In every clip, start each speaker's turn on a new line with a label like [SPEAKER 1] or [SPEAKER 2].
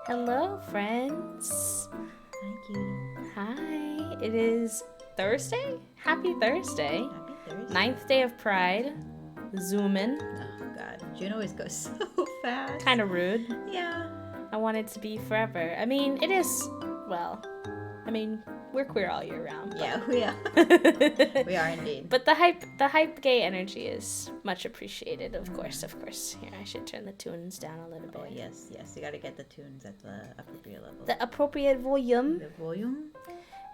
[SPEAKER 1] Hello, friends.
[SPEAKER 2] Hi, Katie.
[SPEAKER 1] Hi. It is Thursday? Happy Thursday.
[SPEAKER 2] Happy Thursday.
[SPEAKER 1] 9th day of Pride. Zoomin'.
[SPEAKER 2] Oh, God. June always goes so fast.
[SPEAKER 1] Kind of rude.
[SPEAKER 2] Yeah.
[SPEAKER 1] I want it to be forever. I mean, it is, well, I mean, we're queer all year round.
[SPEAKER 2] Yeah, we are. We are indeed.
[SPEAKER 1] But the hype gay energy is much appreciated, of course. Here, I should turn the tunes down a little bit.
[SPEAKER 2] Oh, yes. You gotta get the tunes at the appropriate level.
[SPEAKER 1] The appropriate volume.
[SPEAKER 2] The volume.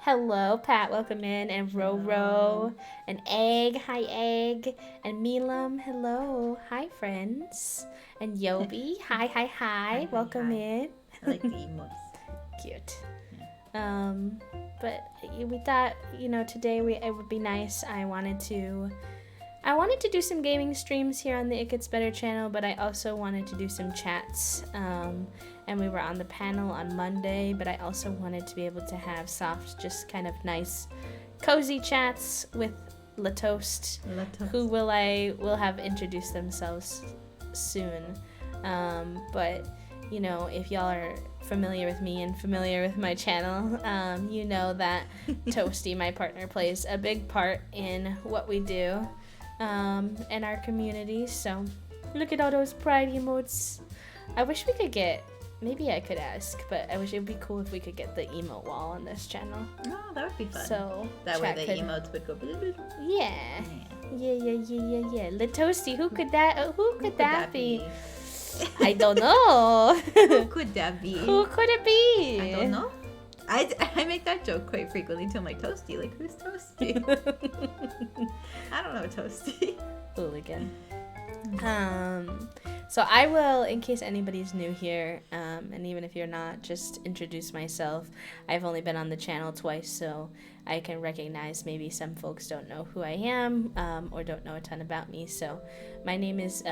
[SPEAKER 1] Hello, Pat, welcome in, and Roro, and Egg, hi Egg, and Milam, hello, hi friends, and Yobi, hi, welcome in.
[SPEAKER 2] I like the emotes.
[SPEAKER 1] Cute. But we thought, today it would be nice. I wanted to do some gaming streams here on the It Gets Better channel, but I also wanted to do some chats. And we were on the panel on Monday, but I also wanted to be able to have soft, just kind of nice, cozy chats with Toast, who will have introduced themselves soon. But if y'all are familiar with me and familiar with my channel, you know that Toasty, my partner, plays a big part in what we do in our community. So look at all those pride emotes. I wish we could get, maybe I could ask, but I wish it would be cool if we could get the emote wall on this channel.
[SPEAKER 2] Oh, that would be fun.
[SPEAKER 1] So
[SPEAKER 2] that way the emotes would go.
[SPEAKER 1] Yeah. Toasty, who could that be? I don't know.
[SPEAKER 2] Who could that be?
[SPEAKER 1] Who could it be?
[SPEAKER 2] I don't know. I make that joke quite frequently to my Toasty. Like, who's Toasty? I don't know Toasty.
[SPEAKER 1] Hooligan. So I will, in case anybody's new here, and even if you're not, just introduce myself. I've only been on the channel twice, so I can recognize maybe some folks don't know who I am, or don't know a ton about me. So my name is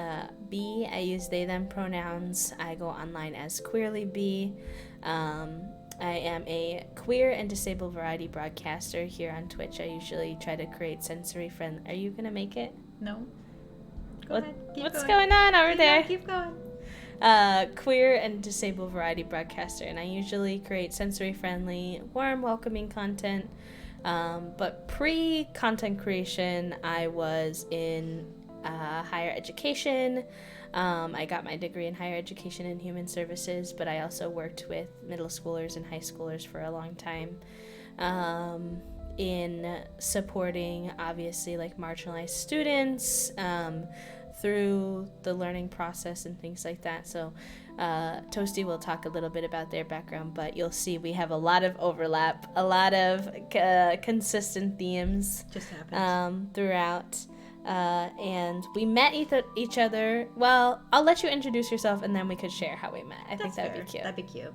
[SPEAKER 1] B. I use they, them pronouns. I go online as queerlybee. I am a queer and disabled variety broadcaster here on Twitch. I usually try to create sensory friendly. Are you going to make it?
[SPEAKER 2] No. Go ahead.
[SPEAKER 1] What's going on over there?
[SPEAKER 2] Keep going.
[SPEAKER 1] Queer and disabled variety broadcaster, and I usually create sensory friendly, warm, welcoming content. But pre-content creation, I was in higher education. I got my degree in higher education and human services, but I also worked with middle schoolers and high schoolers for a long time. In supporting, obviously, like marginalized students through the learning process and things like that. So Toasty will talk a little bit about their background, but you'll see we have a lot of overlap, a lot of consistent themes
[SPEAKER 2] just happens
[SPEAKER 1] throughout. And we met each other. Well, I'll let you introduce yourself, and then we could share how we met. I think that would be cute.
[SPEAKER 2] That'd be cute.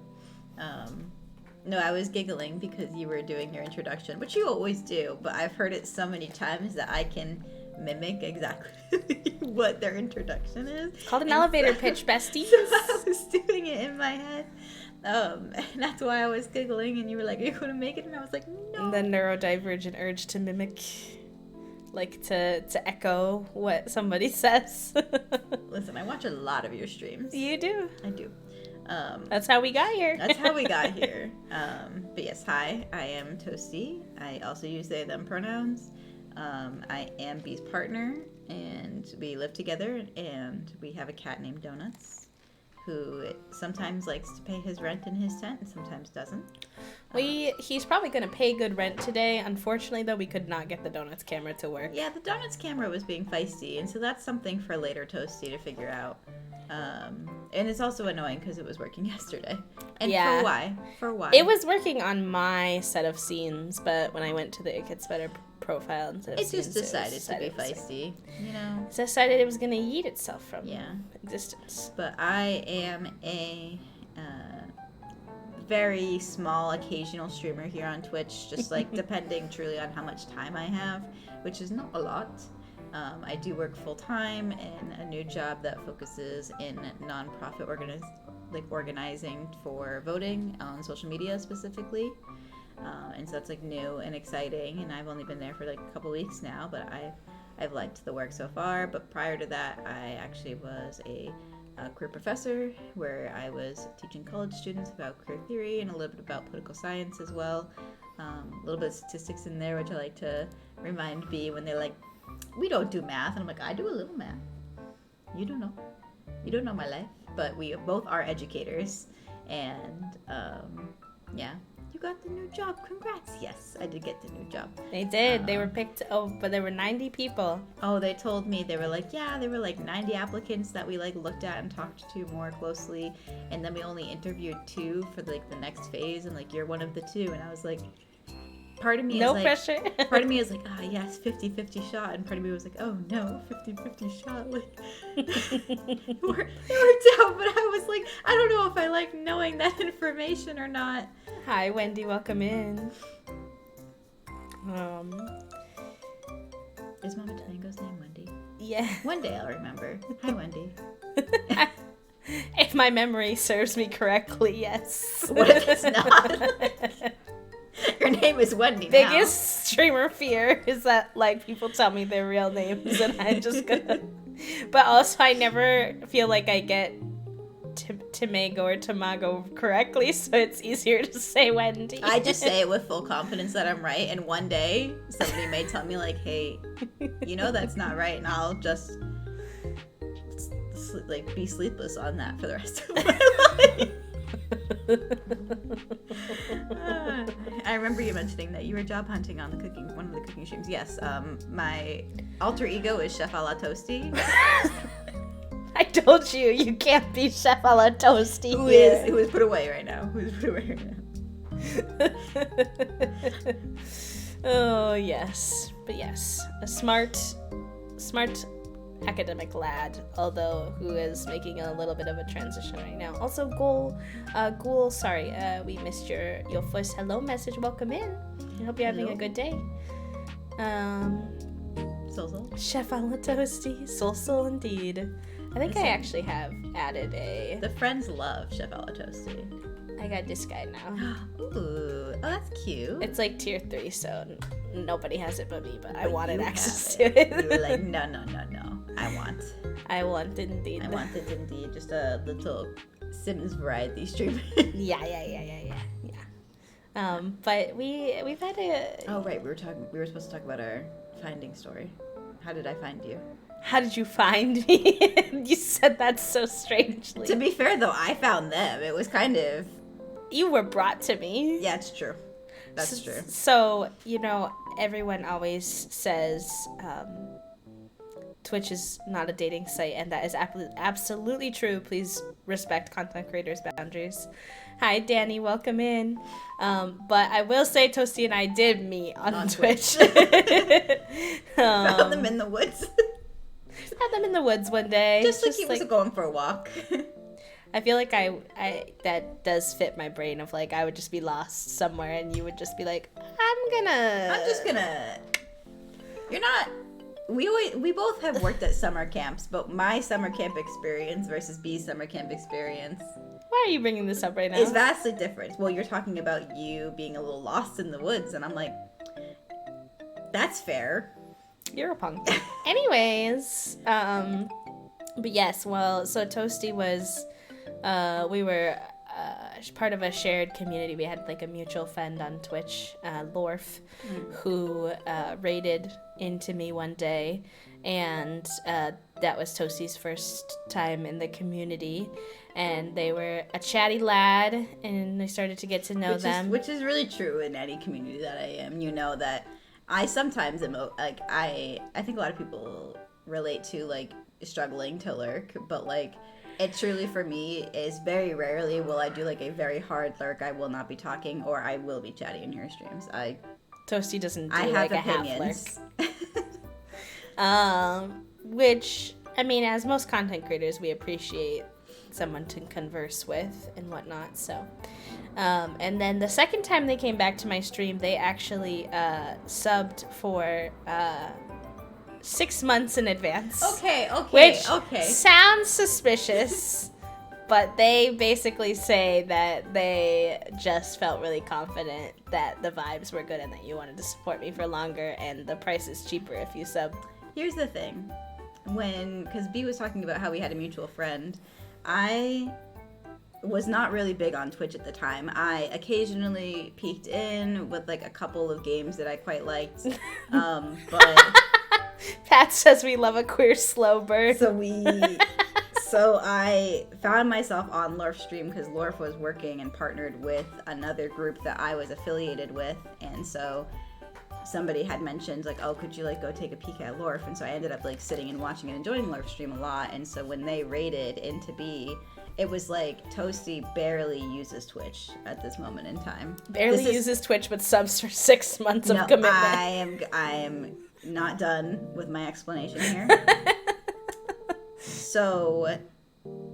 [SPEAKER 2] No, I was giggling because you were doing your introduction, which you always do, but I've heard it so many times that I can mimic exactly what their introduction is.
[SPEAKER 1] It's called an elevator pitch, besties.
[SPEAKER 2] So I was doing it in my head. And that's why I was giggling, and you were like, are you going to make it? And I was like, no.
[SPEAKER 1] And the neurodivergent urge to mimic, like to echo what somebody says.
[SPEAKER 2] Listen, I watch a lot of your streams.
[SPEAKER 1] You do.
[SPEAKER 2] I do.
[SPEAKER 1] That's how we got here.
[SPEAKER 2] That's how we got here. But yes, hi, I am Toasty. I also use they, them pronouns. I am Bee's partner, and we live together, and we have a cat named Donuts, who sometimes likes to pay his rent in his tent and sometimes doesn't.
[SPEAKER 1] He's probably going to pay good rent today. Unfortunately, though, we could not get the Donuts camera to work.
[SPEAKER 2] Yeah, the Donuts camera was being feisty, and so that's something for later Toasty to figure out. And it's also annoying because it was working yesterday. And
[SPEAKER 1] yeah.
[SPEAKER 2] For why?
[SPEAKER 1] It was working on my set of scenes, but when I went to the It Gets Better profile instead of
[SPEAKER 2] it
[SPEAKER 1] scenes,
[SPEAKER 2] just decided to be feisty, you know?
[SPEAKER 1] It decided it was going to yeet itself from
[SPEAKER 2] yeah.
[SPEAKER 1] existence.
[SPEAKER 2] But I am a very small occasional streamer here on Twitch, just like depending truly on how much time I have, which is not a lot. I do work full-time in a new job that focuses in nonprofit organizing for voting on social media specifically. And so that's like new and exciting, and I've only been there for like a couple weeks now, but I've liked the work so far. But prior to that, I actually was a queer professor where I was teaching college students about queer theory and a little bit about political science as well. A little bit of statistics in there, which I like to remind B when they're like, we don't do math, and I'm like, I do a little math. You don't know my life, but we both are educators, and yeah, you got the new job. Congrats. Yes, I did get the new job.
[SPEAKER 1] They did. They were picked. Oh, but there were 90 people.
[SPEAKER 2] Oh, they told me, they were like, yeah, there were like 90 applicants that we like looked at and talked to more closely. And then we only interviewed 2 for like the next phase. And like, you're one of the 2. And I was like, part of me
[SPEAKER 1] No
[SPEAKER 2] is like,
[SPEAKER 1] pressure.
[SPEAKER 2] part of me is like, ah, yes, 50-50 shot. And part of me was like, oh no, 50-50 shot. Like, it worked out, but I was like, I don't know if I like knowing that information or not.
[SPEAKER 1] Hi, Wendy. Welcome in.
[SPEAKER 2] Is Mama Tango's name Wendy?
[SPEAKER 1] Yeah.
[SPEAKER 2] One day I'll remember. Hi, Wendy.
[SPEAKER 1] If my memory serves me correctly, yes.
[SPEAKER 2] What if it's not? Her name is Wendy now.
[SPEAKER 1] Biggest streamer fear is that like people tell me their real names and I just gonna. But also I never feel like I get Tamago or Tamago correctly, so it's easier to say Wendy.
[SPEAKER 2] I just say it with full confidence that I'm right, and one day somebody may tell me like, hey, you know that's not right, and I'll just like be sleepless on that for the rest of my life. I remember you mentioning that you were job hunting on one of the cooking streams. Yes, my alter ego is Chef a la Toasty.
[SPEAKER 1] I told you, you can't be Chef a la Toasty.
[SPEAKER 2] Who is put away right now? Who's put away right now?
[SPEAKER 1] Oh, yes. But yes, a smart academic lad, although who is making a little bit of a transition right now. Also, Ghoul, sorry, we missed your first hello message. Welcome in. I hope you're having a good day.
[SPEAKER 2] Soul.
[SPEAKER 1] Chef a la Toasty. Soul indeed. I think I actually have added a...
[SPEAKER 2] The friends love Chef a la Toasty.
[SPEAKER 1] I got this guy now.
[SPEAKER 2] Ooh, oh, that's cute.
[SPEAKER 1] It's like tier 3, so nobody has it but me, but I wanted access
[SPEAKER 2] to
[SPEAKER 1] it.
[SPEAKER 2] You were like, no.
[SPEAKER 1] I want indeed.
[SPEAKER 2] I wanted indeed. Just a little Sims variety stream.
[SPEAKER 1] Yeah. But we've had a...
[SPEAKER 2] Oh, right. We were supposed to talk about our finding story. How did I find you?
[SPEAKER 1] How did you find me? You said that so strangely.
[SPEAKER 2] To be fair, though, I found them. It was kind of...
[SPEAKER 1] You were brought to me.
[SPEAKER 2] Yeah, it's true. That's true.
[SPEAKER 1] So, everyone always says Twitch is not a dating site, and that is absolutely true. Please respect content creators' boundaries. Hi, Danny. Welcome in. But I will say Toasty and I did meet on Twitch.
[SPEAKER 2] Found them in the woods.
[SPEAKER 1] Had them in the woods one day.
[SPEAKER 2] Just like he was going for a walk.
[SPEAKER 1] I feel like I that does fit my brain of like I would just be lost somewhere and you would just be like, I'm just gonna.
[SPEAKER 2] You're not. We both have worked at summer camps, but my summer camp experience versus B's summer camp experience.
[SPEAKER 1] Why are you bringing this up right now?
[SPEAKER 2] It's vastly different. Well, you're talking about you being a little lost in the woods, and I'm like, that's fair.
[SPEAKER 1] You're a punk. Anyways, but yes, well, so Toasty was, we were part of a shared community. We had like a mutual friend on Twitch, Lorf, who raided into me one day, and that was Toasty's first time in the community, and they were a chatty lad, and I started to get to know them.
[SPEAKER 2] Which is really true in any community that I am. You know that I sometimes am like I think a lot of people relate to like struggling to lurk, but like it truly for me is very rarely will I do like a very hard lurk. I will not be talking, or I will be chatting in your streams.
[SPEAKER 1] Toasty doesn't do
[SPEAKER 2] I
[SPEAKER 1] like
[SPEAKER 2] have
[SPEAKER 1] a
[SPEAKER 2] opinions.
[SPEAKER 1] half lurk. Which I mean, as most content creators, we appreciate someone to converse with and whatnot. So, and then the second time they came back to my stream, they actually subbed for 6 months in advance.
[SPEAKER 2] Okay.
[SPEAKER 1] Which sounds suspicious, but they basically say that they just felt really confident that the vibes were good and that you wanted to support me for longer, and the price is cheaper if you sub.
[SPEAKER 2] Here's the thing. Because B was talking about how we had a mutual friend, I was not really big on Twitch at the time. I occasionally peeked in with like a couple of games that I quite liked, but
[SPEAKER 1] Pat says we love a queer slow burn.
[SPEAKER 2] So So I found myself on Lorf's stream because Lorf was working and partnered with another group that I was affiliated with, and so somebody had mentioned like, oh, could you like go take a peek at Lorf? And so I ended up like sitting and watching and enjoying Lorf's stream a lot. And so when they raided into B, it was like Toasty barely uses Twitch at this moment in time.
[SPEAKER 1] Barely uses Twitch, but subs for 6 months of commitment.
[SPEAKER 2] I am not done with my explanation here. So,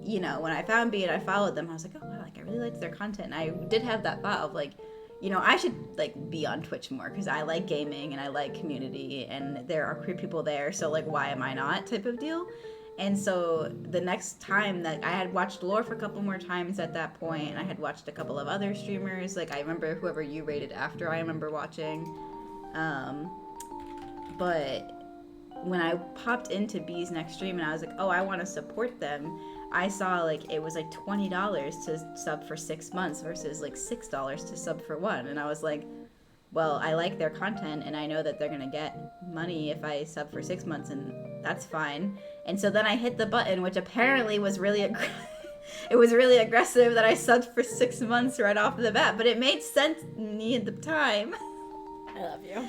[SPEAKER 2] you know, when I found B and I followed them, I was like, oh, wow, like I really liked their content. And I did have that thought of like, you know, I should like be on Twitch more because I like gaming and I like community and there are queer people there. So like, why am I not type of deal? And so the next time that I had watched Lore for a couple more times at that point, and I had watched a couple of other streamers, like I remember whoever you rated after I remember watching. But when I popped into B's next stream and I was like, oh, I want to support them, I saw like it was like $20 to sub for 6 months versus like $6 to sub for 1. And I was like, well, I like their content and I know that they're going to get money if I sub for 6 months, and that's fine. And so then I hit the button, which apparently was really it was really aggressive that I subbed for 6 months right off the bat, but it made sense to me at the time.
[SPEAKER 1] I love you.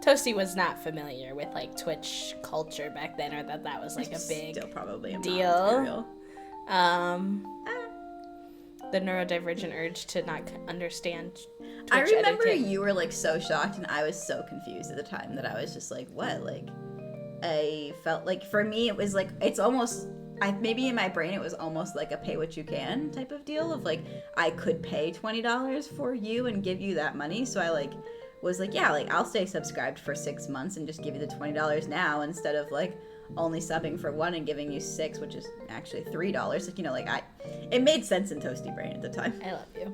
[SPEAKER 1] Toasty was not familiar with like Twitch culture back then, or that was like a big
[SPEAKER 2] still probably
[SPEAKER 1] deal. The neurodivergent urge to not understand Twitch
[SPEAKER 2] I remember
[SPEAKER 1] editing.
[SPEAKER 2] You were like so shocked and I was so confused at the time that I was just like, what? Like, I felt like for me it was like, it's almost, maybe in my brain it was almost like a pay what you can type of deal of like, I could pay $20 for you and give you that money. So I like was like, yeah, like I'll stay subscribed for 6 months and just give you the $20 now instead of like only subbing for 1 and giving you 6, which is actually $3. Like, you know, like it made sense in Toasty brain at the time.
[SPEAKER 1] I love you.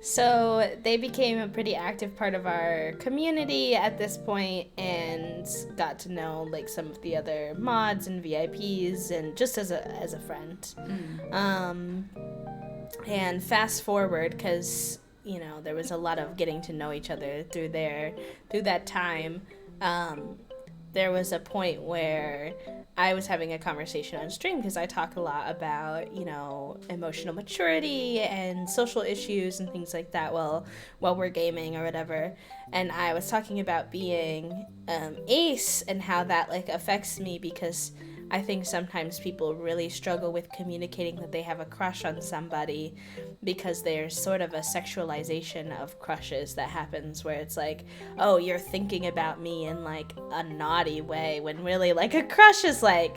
[SPEAKER 1] So they became a pretty active part of our community at this point and got to know like some of the other mods and VIPs and just as a friend. And fast forward, because you know there was a lot of getting to know each other through that time. There was a point where I was having a conversation on stream because I talk a lot about, you know, emotional maturity and social issues and things like that while we're gaming or whatever. And I was talking about being ace and how that like affects me, because I think sometimes people really struggle with communicating that they have a crush on somebody because there's sort of a sexualization of crushes that happens where it's like, oh, you're thinking about me in like a naughty way, when really like a crush is like,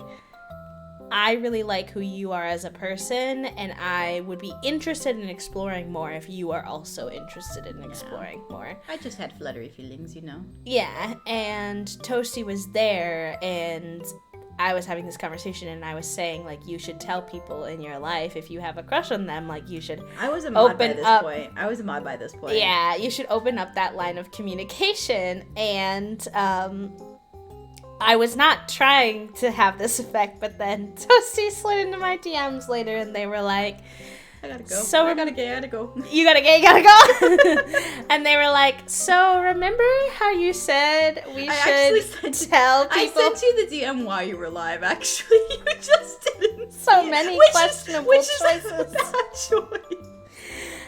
[SPEAKER 1] I really like who you are as a person and I would be interested in exploring more if you are also interested in exploring more.
[SPEAKER 2] I just had fluttery feelings, you know.
[SPEAKER 1] Yeah, and Toasty was there and I was having this conversation and I was saying like, you should tell people in your life if you have a crush on them, like you should
[SPEAKER 2] I was a mod by this point.
[SPEAKER 1] Yeah, you should open up that line of communication. And I was not trying to have this effect, but then Toasty slid into my DMs later and they were like,
[SPEAKER 2] I gotta go.
[SPEAKER 1] So
[SPEAKER 2] I gotta go.
[SPEAKER 1] You gotta go. And they were like, so remember how you said we should tell people?
[SPEAKER 2] I sent you the DM while you were live, actually. You just didn't.
[SPEAKER 1] So many questionable choices.
[SPEAKER 2] Bad choice.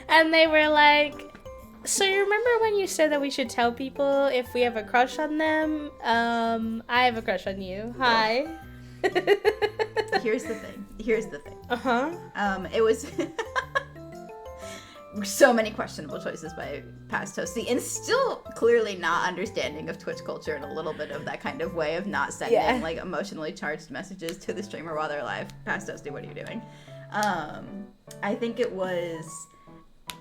[SPEAKER 1] And they were like, so you remember when you said that we should tell people if we have a crush on them? I have a crush on you. Hi.
[SPEAKER 2] Here's the thing.
[SPEAKER 1] Uh-huh.
[SPEAKER 2] It was so many questionable choices by past Toasty, and still clearly not understanding of Twitch culture in a little bit of that kind of way of not sending like emotionally charged messages to the streamer while they're live. Past Toasty, what are you doing? I think it was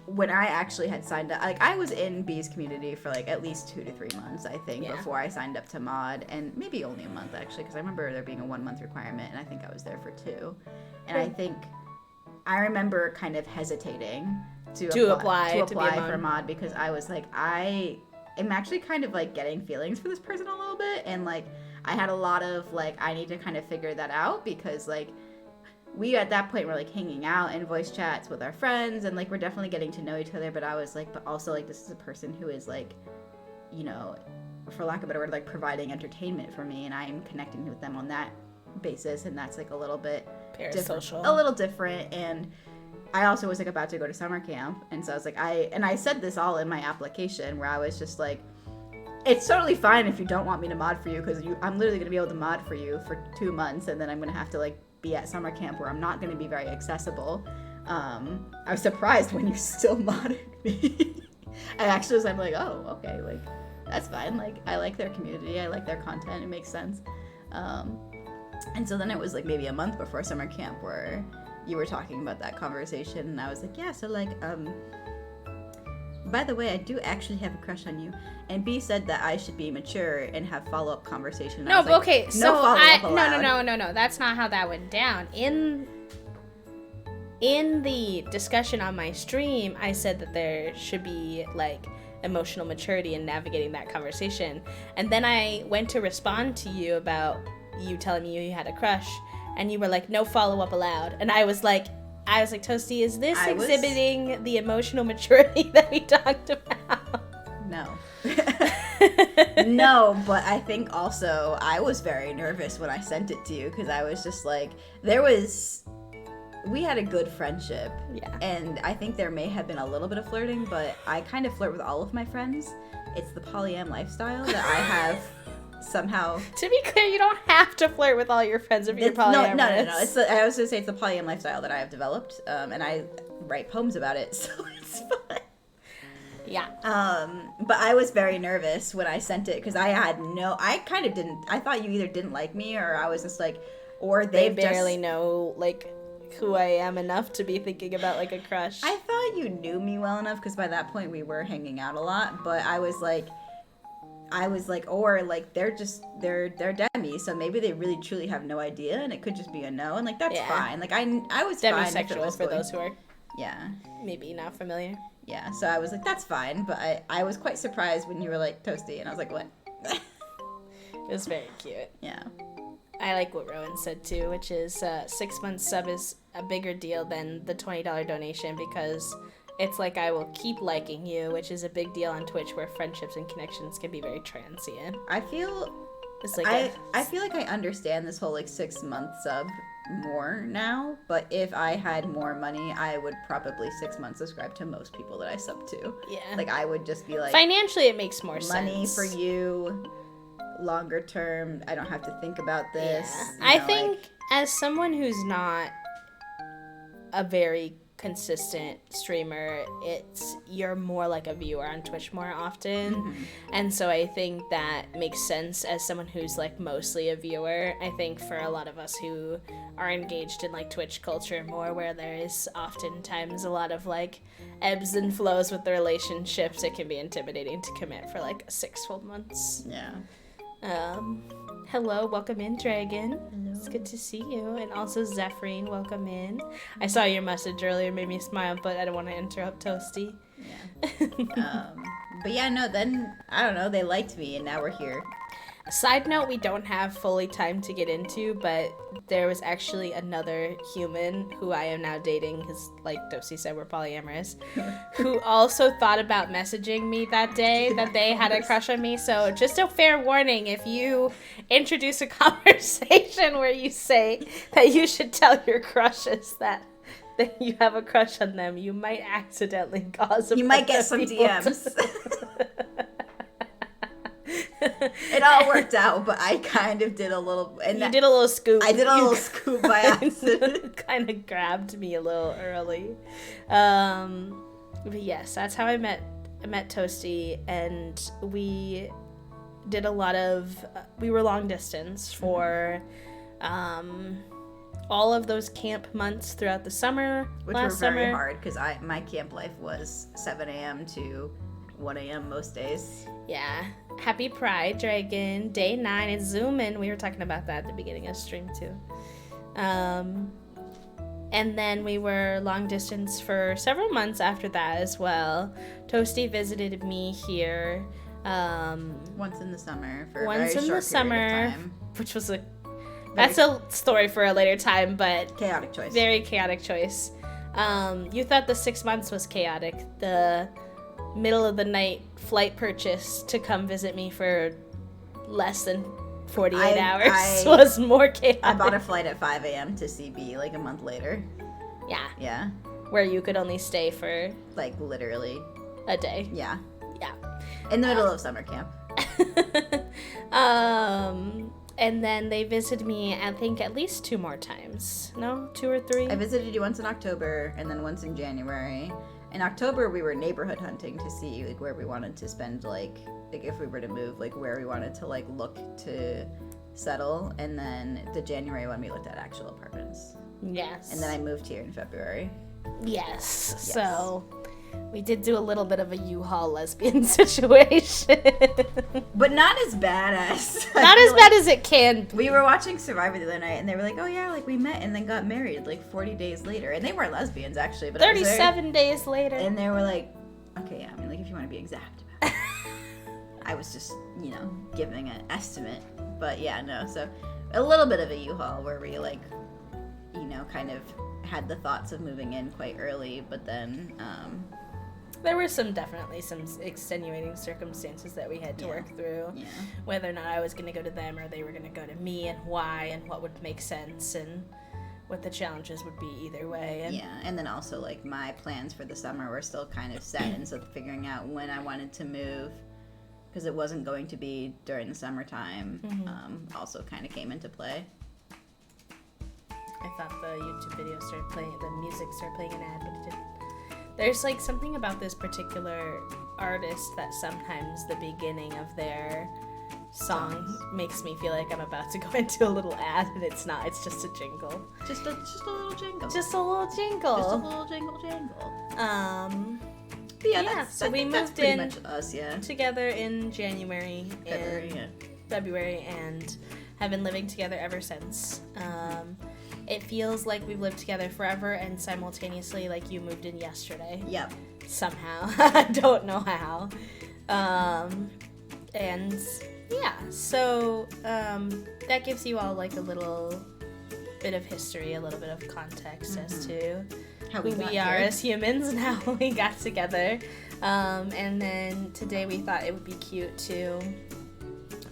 [SPEAKER 2] when I actually had signed up, like I was in B's community for like at least 2 to 3 months, I think, before I signed up to mod, and maybe only a month actually, because I remember there being a 1 month requirement, and I think I was there for 2. And I think I remember kind of hesitating to apply for mod, because I was like, I am actually kind of like getting feelings for this person a little bit, and like I had a lot of like, I need to kind of figure that out, because like we at that point were like hanging out in voice chats with our friends and like we're definitely getting to know each other, but I was like, but also like this is a person who is like, you know, for lack of a better word, like providing entertainment for me, and I'm connecting with them on that basis, and that's like a little bit
[SPEAKER 1] Parasocial.
[SPEAKER 2] a little different. And I also was like about to go to summer camp, and so I was like, I said this all in my application where I was just like, it's totally fine if you don't want me to mod for you, because I'm literally going to be able to mod for you for 2 months, and then I'm going to have to like be at summer camp where I'm not going to be very accessible. I was surprised when you still modded me. I actually was, I'm like, oh, okay, like, that's fine. Like, I like their community. I like their content. It makes sense. And so then it was like maybe a month before summer camp where you were talking about that conversation, and I was like, yeah, so like, by the way, I do actually have a crush on you. And B said that I should be mature and have follow-up conversation.
[SPEAKER 1] No, but okay, so
[SPEAKER 2] No.
[SPEAKER 1] That's not how that went down. In the discussion on my stream, I said that there should be like emotional maturity in navigating that conversation. And then I went to respond to you about you telling me you had a crush, and you were like, no follow-up allowed. And I was like, Toasty, is this exhibiting the emotional maturity that we talked about?
[SPEAKER 2] No. No, but I think also I was very nervous when I sent it to you, because I was just like, we had a good friendship.
[SPEAKER 1] Yeah.
[SPEAKER 2] And I think there may have been a little bit of flirting, but I kind of flirt with all of my friends. It's the polyam lifestyle that I have somehow.
[SPEAKER 1] To be clear, you don't have to flirt with all your friends if you're polyamorous.
[SPEAKER 2] No. I was going to say it's the polyam lifestyle that I have developed, and I write poems about it, so it's fun.
[SPEAKER 1] Yeah.
[SPEAKER 2] But I was very nervous when I sent it, because I kind of didn't. I thought you either didn't like me, or I was just like, or they
[SPEAKER 1] barely know like who I am enough to be thinking about like a crush.
[SPEAKER 2] I thought you knew me well enough, because by that point we were hanging out a lot, but I was like, or like they're demi, so maybe they really truly have no idea, and it could just be a no, and like that's fine. Like I was
[SPEAKER 1] demisexual for those who are maybe not familiar.
[SPEAKER 2] Yeah, so I was like, that's fine, but I was quite surprised when you were like, Toasty, and I was like, what?
[SPEAKER 1] It was very cute.
[SPEAKER 2] Yeah.
[SPEAKER 1] I like what Rowan said too, which is 6 months sub is a bigger deal than the $20 donation, because it's like I will keep liking you, which is a big deal on Twitch, where friendships and connections can be very transient.
[SPEAKER 2] I feel like I understand this whole like 6 month sub more now, but if I had more money, I would probably 6 months subscribe to most people that I sub to.
[SPEAKER 1] Yeah.
[SPEAKER 2] Like I would just be like,
[SPEAKER 1] financially it makes more sense.
[SPEAKER 2] Money for you, longer term, I don't have to think about this.
[SPEAKER 1] Yeah. I think as someone who's not a very consistent streamer, you're more like a viewer on Twitch more often, and so I think that makes sense as someone who's like mostly a viewer. I think for a lot of us who are engaged in like Twitch culture more, where there is oftentimes a lot of like ebbs and flows with the relationships, it can be intimidating to commit for like 6 full months. Hello, welcome in, Dragon. Hello. It's good to see you. And also Zephrine, welcome in. I saw your message earlier, made me smile, but I don't want to interrupt Toasty.
[SPEAKER 2] Yeah. But yeah, no, then, I don't know, they liked me, and now we're here.
[SPEAKER 1] Side note, we don't have fully time to get into, but there was actually another human who I am now dating, because like Toasty said, we're polyamorous, who also thought about messaging me that day that they had a crush on me. So just a fair warning, if you introduce a conversation where you say that you should tell your crushes that you have a crush on them, you might accidentally cause a
[SPEAKER 2] You might get some DMs. It all worked out, but I kind of did a little...
[SPEAKER 1] You did a little scoop.
[SPEAKER 2] I did a little scoop by accident.
[SPEAKER 1] Kind of grabbed me a little early. But yes, that's how I met Toasty, and we did a lot of... we were long distance for all of those camp months throughout the summer.
[SPEAKER 2] Which were very hard, because my camp life was 7 a.m. to 1 a.m. most days.
[SPEAKER 1] Yeah. Happy Pride, Dragon. Day 9. It's zooming. We were talking about that at the beginning of stream, too. And then we were long distance for several months after that as well. Toasty visited me here.
[SPEAKER 2] Once in the summer for a very short period of time.
[SPEAKER 1] Which was that's a story for a later time, but...
[SPEAKER 2] Chaotic choice.
[SPEAKER 1] Very chaotic choice. You thought the 6 months was chaotic. The middle of the night flight purchase to come visit me for less than 48 hours was more chaotic.
[SPEAKER 2] I bought a flight at 5 a.m. to CB like a month later.
[SPEAKER 1] Yeah.
[SPEAKER 2] Yeah.
[SPEAKER 1] Where you could only stay for
[SPEAKER 2] like literally
[SPEAKER 1] a day.
[SPEAKER 2] Yeah.
[SPEAKER 1] Yeah.
[SPEAKER 2] In the middle of summer camp.
[SPEAKER 1] And then they visited me, I think, at least 2 more times. No? 2 or 3?
[SPEAKER 2] I visited you once in October and then once in January. In October, we were neighborhood hunting to see like where we wanted to spend like if we were to move, like where we wanted to like look to settle. And then the January one, we looked at actual apartments.
[SPEAKER 1] Yes.
[SPEAKER 2] And then I moved here in February.
[SPEAKER 1] Yes. So we did do a little bit of a U-Haul lesbian situation.
[SPEAKER 2] But not as bad as...
[SPEAKER 1] Not as bad as it can be.
[SPEAKER 2] We were watching Survivor the other night, and they were like, oh yeah, like we met and then got married like 40 days later. And they weren't lesbians, actually. But
[SPEAKER 1] 37 days later.
[SPEAKER 2] And they were like, okay, yeah, I mean, like if you want to be exact about it. I was just, giving an estimate. But yeah, no, so a little bit of a U-Haul where we like, kind of had the thoughts of moving in quite early, but then...
[SPEAKER 1] there were definitely some extenuating circumstances that we had to work through.
[SPEAKER 2] Yeah.
[SPEAKER 1] Whether or not I was going to go to them or they were going to go to me, and why, and what would make sense, and what the challenges would be either way. And
[SPEAKER 2] and then also like my plans for the summer were still kind of set, and so figuring out when I wanted to move, because it wasn't going to be during the summertime, also kind of came into play.
[SPEAKER 1] I thought the YouTube video started playing, the music started playing an ad, but it didn't. There's like something about this particular artist that sometimes the beginning of their song makes me feel like I'm about to go into a little ad, and it's not. It's just a jingle.
[SPEAKER 2] Just a little jingle.
[SPEAKER 1] Just a little jingle.
[SPEAKER 2] Just a little jingle.
[SPEAKER 1] So we moved in
[SPEAKER 2] much us,
[SPEAKER 1] together in January and February, and have been living together ever since. It feels like we've lived together forever, and simultaneously like you moved in yesterday.
[SPEAKER 2] Yep.
[SPEAKER 1] Somehow. I don't know how. And yeah, so that gives you all like a little bit of history, a little bit of context as to
[SPEAKER 2] how
[SPEAKER 1] who we are as humans and how we got together. And then today we thought it would be cute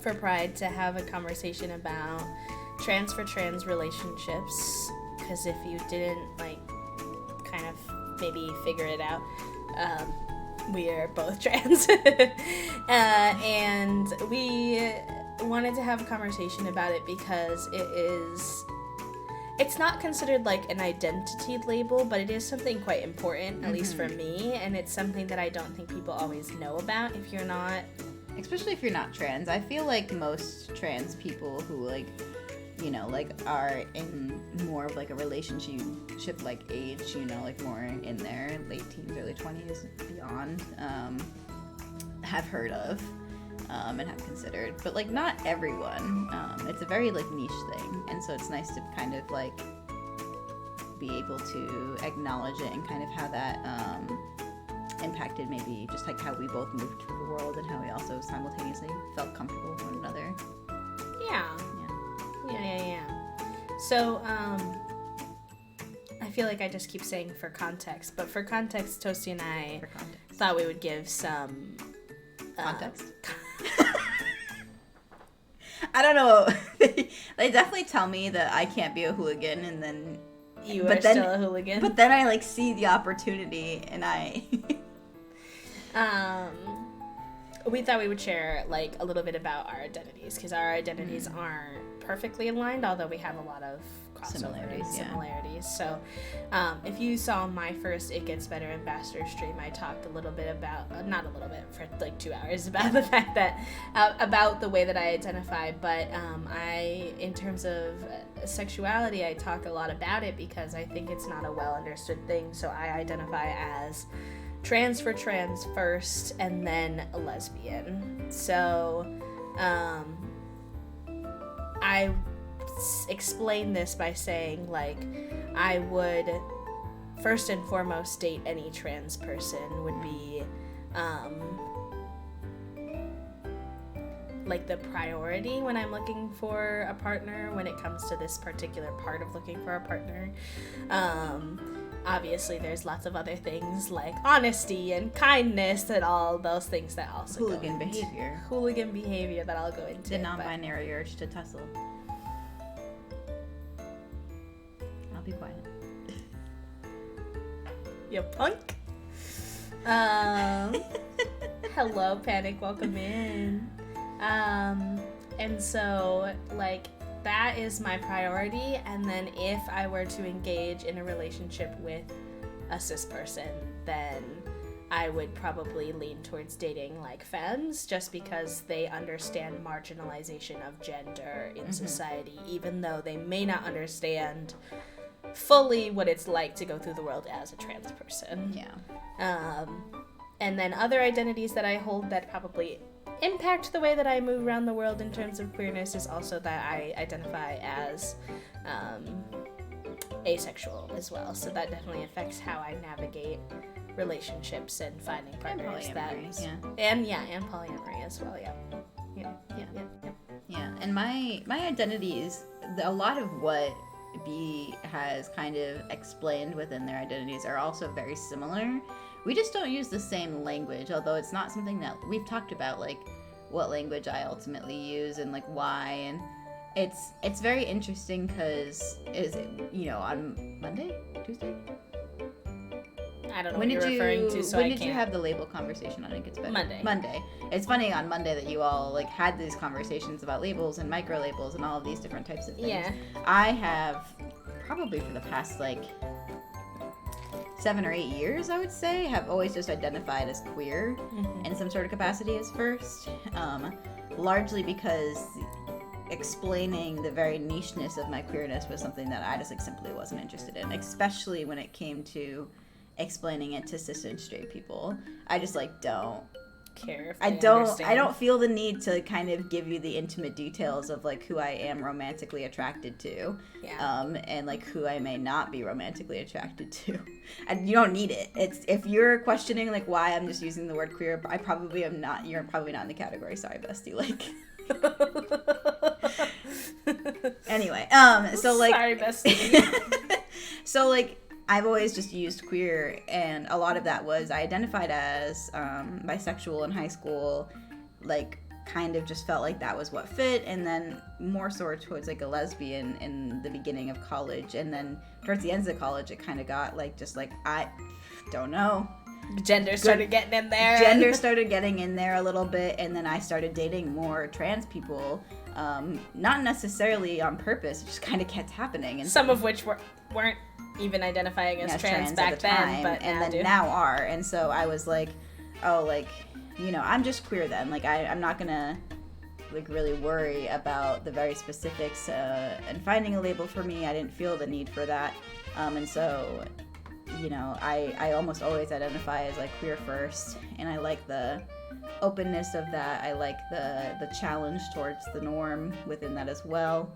[SPEAKER 1] for Pride to have a conversation about trans for trans relationships, because if you didn't like kind of maybe figure it out, we are both trans. And we wanted to have a conversation about it because it's not considered like an identity label, but it is something quite important, at least for me, and it's something that I don't think people always know about if you're not,
[SPEAKER 2] especially if you're not trans. I feel like most trans people who like are in more of like a relationship like age, like more in their late teens, early 20s, beyond, have heard of and have considered, but like not everyone. It's a very like niche thing, and so it's nice to kind of like be able to acknowledge it and kind of how that impacted maybe just like how we both moved through the world and how we also simultaneously felt comfortable with one another.
[SPEAKER 1] Yeah. So, I feel like I just keep saying for context, but for context, Toasty and I thought we would give some
[SPEAKER 2] context. I don't know. They definitely tell me that I can't be a hooligan, and then
[SPEAKER 1] you are still a hooligan.
[SPEAKER 2] But then I like see the opportunity, and I.
[SPEAKER 1] We thought we would share like a little bit about our identities, because our identities aren't perfectly aligned, although we have a lot of crossover similarities. So if you saw my first It Gets Better Ambassador stream, I talked a little bit about, not a little bit, for like 2 hours, about the fact that about the way that I identify, but I, in terms of sexuality, I talk a lot about it because I think it's not a well understood thing. So I identify as trans for trans first, and then a lesbian. So I explain this by saying, like, I would first and foremost date any trans person, would be like the priority when I'm looking for a partner, when it comes to this particular part of looking for a partner. obviously there's lots of other things like honesty and kindness and all those things that also
[SPEAKER 2] hooligan behavior
[SPEAKER 1] that I'll go into.
[SPEAKER 2] The non-binary urge to tussle. I'll be quiet.
[SPEAKER 1] You punk. Hello, Panic. Welcome in. And so, like, that is my priority. And then if I were to engage in a relationship with a cis person, then I would probably lean towards dating, like, femmes, just because they understand marginalization of gender in society, even though they may not understand fully what it's like to go through the world as a trans person.
[SPEAKER 2] Yeah.
[SPEAKER 1] And then other identities that I hold that probably impact the way that I move around the world in terms of queerness is also that I identify as asexual as well. So that definitely affects how I navigate relationships and finding partners. And polyamory as well.
[SPEAKER 2] Yeah. And my identities, a lot of what B has kind of explained within their identities are also very similar. We just don't use the same language, although it's not something that we've talked about, like what language I ultimately use and like why. And it's very interesting because on Monday, Tuesday.
[SPEAKER 1] I don't know what you're referring to, so
[SPEAKER 2] when did you have the label conversation? I think it's better. Monday. It's funny on Monday that you all like had these conversations about labels and micro labels and all of these different types of things.
[SPEAKER 1] Yeah.
[SPEAKER 2] I have probably for the past like 7 or 8 years, I would say, have always just identified as queer in some sort of capacity as first, largely because explaining the very nicheness of my queerness was something that I just like simply wasn't interested in, especially when it came to explaining it to cis and straight people. I just like don't
[SPEAKER 1] care if
[SPEAKER 2] I don't feel the need to kind of give you the intimate details of like who I am romantically attracted to, and like who I may not be romantically attracted to. And you don't need it. It's if you're questioning like why I'm just using the word queer, I probably am not. You're probably not in the category. Sorry, bestie. Like. Anyway, so like.
[SPEAKER 1] Sorry, bestie.
[SPEAKER 2] So like. I've always just used queer, and a lot of that was I identified as bisexual in high school, like kind of just felt like that was what fit, and then more sort of towards like a lesbian in the beginning of college, and then towards the ends of college it kind of got like just like I don't know.
[SPEAKER 1] Gender started getting in there.
[SPEAKER 2] Gender started getting in there a little bit, and then I started dating more trans people, not necessarily on purpose, it just kind of kept happening. And
[SPEAKER 1] some of which weren't even identifying as trans back then, but
[SPEAKER 2] now are. And so I was like, oh, like, I'm just queer then. Like, I'm not gonna like really worry about the very specifics and finding a label for me. I didn't feel the need for that. And so, I almost always identify as like queer first, and I like the openness of that. I like the challenge towards the norm within that as well.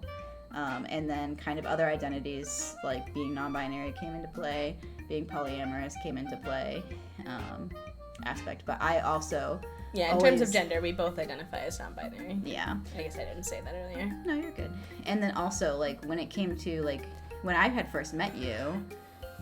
[SPEAKER 2] And then kind of other identities like being non-binary came into play, being polyamorous came into play aspect. But I also
[SPEAKER 1] in terms of gender, we both identify as non-binary.
[SPEAKER 2] Yeah.
[SPEAKER 1] I guess I didn't say that earlier.
[SPEAKER 2] No, you're good. And then also like when it came to like when I had first met you,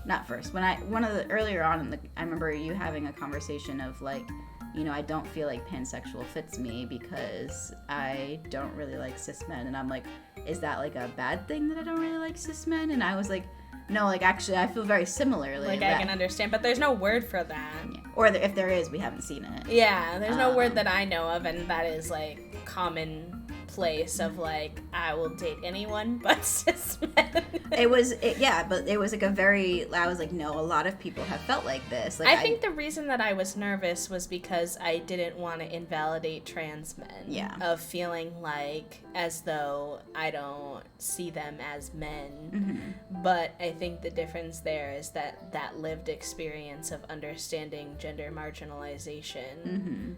[SPEAKER 2] not first, earlier on I remember you having a conversation of like, I don't feel like pansexual fits me because I don't really like cis men. And I'm like, is that like a bad thing that I don't really like cis men? And I was like, no, like actually I feel very similarly.
[SPEAKER 1] Like I can understand, but there's no word for that.
[SPEAKER 2] Yeah. Or if there is, we haven't seen it.
[SPEAKER 1] Yeah, there's no word that I know of, and that is like common place of like I will date anyone but cis men.
[SPEAKER 2] But it was like I was like, no, a lot of people have felt like this. Like
[SPEAKER 1] I think the reason that I was nervous was because I didn't want to invalidate trans men.
[SPEAKER 2] Yeah.
[SPEAKER 1] Of feeling like as though I don't see them as men.
[SPEAKER 2] Mm-hmm.
[SPEAKER 1] But I think the difference there is that lived experience of understanding gender marginalization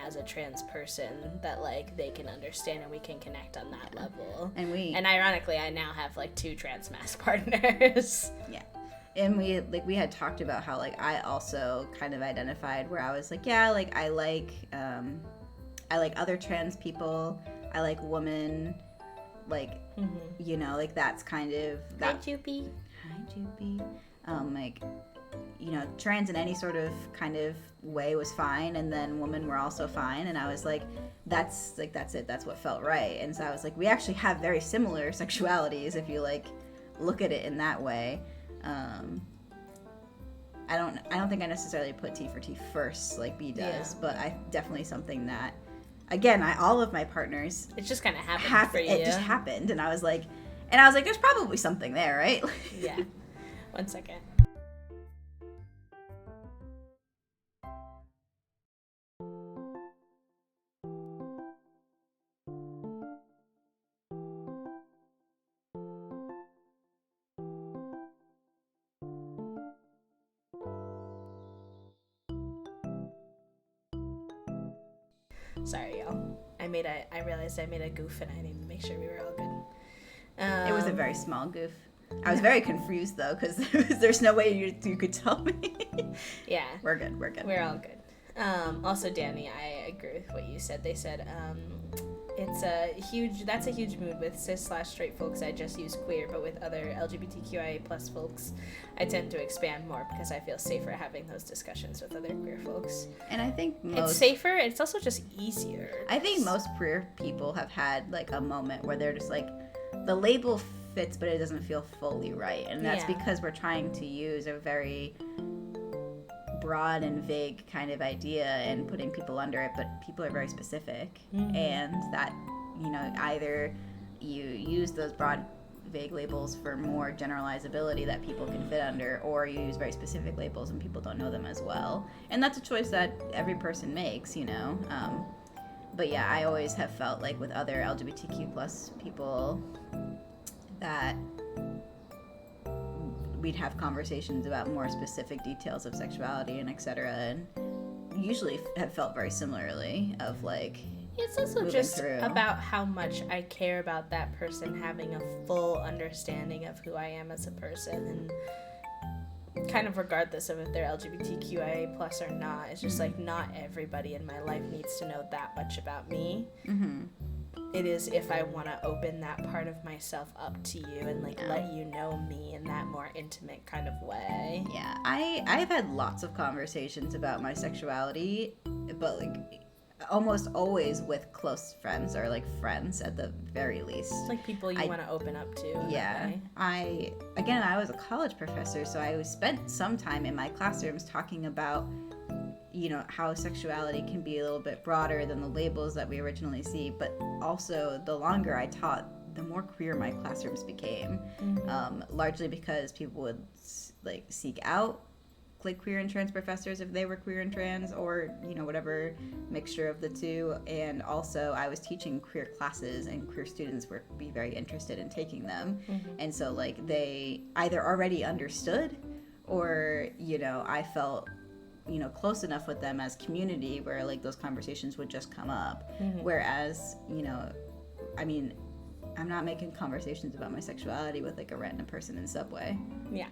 [SPEAKER 1] as a trans person, that like they can understand and we can connect on that level. And ironically, I now have like 2 trans mask partners.
[SPEAKER 2] Yeah. And we had talked about how like I also kind of identified where I was like, yeah, like I like other trans people, I like women, like like that's kind of that.
[SPEAKER 1] Hi, Joopy.
[SPEAKER 2] Hi, Joopy. like, you know, trans in any sort of kind of way was fine, and then women were also fine, and I was like, that's it, that's what felt right. And so I was like, we actually have very similar sexualities if you like look at it in that way. I don't think I necessarily put T for T first like B does, but I definitely something that, again, all of my partners,
[SPEAKER 1] it just kind of happened for you.
[SPEAKER 2] It just happened, and I was like, there's probably something there, right?
[SPEAKER 1] Yeah. 1 second. Sorry, y'all. I realized I made a goof, and I needed to make sure we were all good.
[SPEAKER 2] It was a very small goof. I was very confused though, because there's no way you could tell me.
[SPEAKER 1] Yeah.
[SPEAKER 2] We're good.
[SPEAKER 1] We're all good. Also, Danny, I agree with what you said. They said that's a huge mood with cis/straight folks. I just use queer, but with other LGBTQIA plus folks, I tend to expand more because I feel safer having those discussions with other queer folks.
[SPEAKER 2] And I think
[SPEAKER 1] it's safer. It's also just easier.
[SPEAKER 2] I think most queer people have had like a moment where they're just like, the label fits, but it doesn't feel fully right, and that's because we're trying to use a very broad and vague kind of idea and putting people under it, but people are very specific, and that, you know, either you use those broad vague labels for more generalizability that people can fit under, or you use very specific labels and people don't know them as well, and that's a choice that every person makes, you know. But yeah, I always have felt like with other LGBTQ plus people that we'd have conversations about more specific details of sexuality and etc., and usually have felt very similarly of like,
[SPEAKER 1] it's also just about how much I care about that person having a full understanding of who I am as a person, and kind of regardless of if they're LGBTQIA plus or not. It's just like, not everybody in my life needs to know that much about me. It is if I want to open that part of myself up to you and like let you know me in that more intimate kind of way.
[SPEAKER 2] Yeah, I've had lots of conversations about my sexuality, but like almost always with close friends, or like friends at the very least.
[SPEAKER 1] Like people you want to open up to.
[SPEAKER 2] Yeah. I was a college professor, so I spent some time in my classrooms talking about, you know, how sexuality can be a little bit broader than the labels that we originally see, but also the longer I taught, the more queer my classrooms became, largely because people would like seek out like queer and trans professors if they were queer and trans, or, you know, whatever mixture of the two. And also I was teaching queer classes, and queer students would be very interested in taking them, and so like they either already understood, or, you know, I felt, you know, close enough with them as community where like those conversations would just come up. Whereas, you know, I mean, I'm not making conversations about my sexuality with like a random person in Subway.
[SPEAKER 1] Yeah.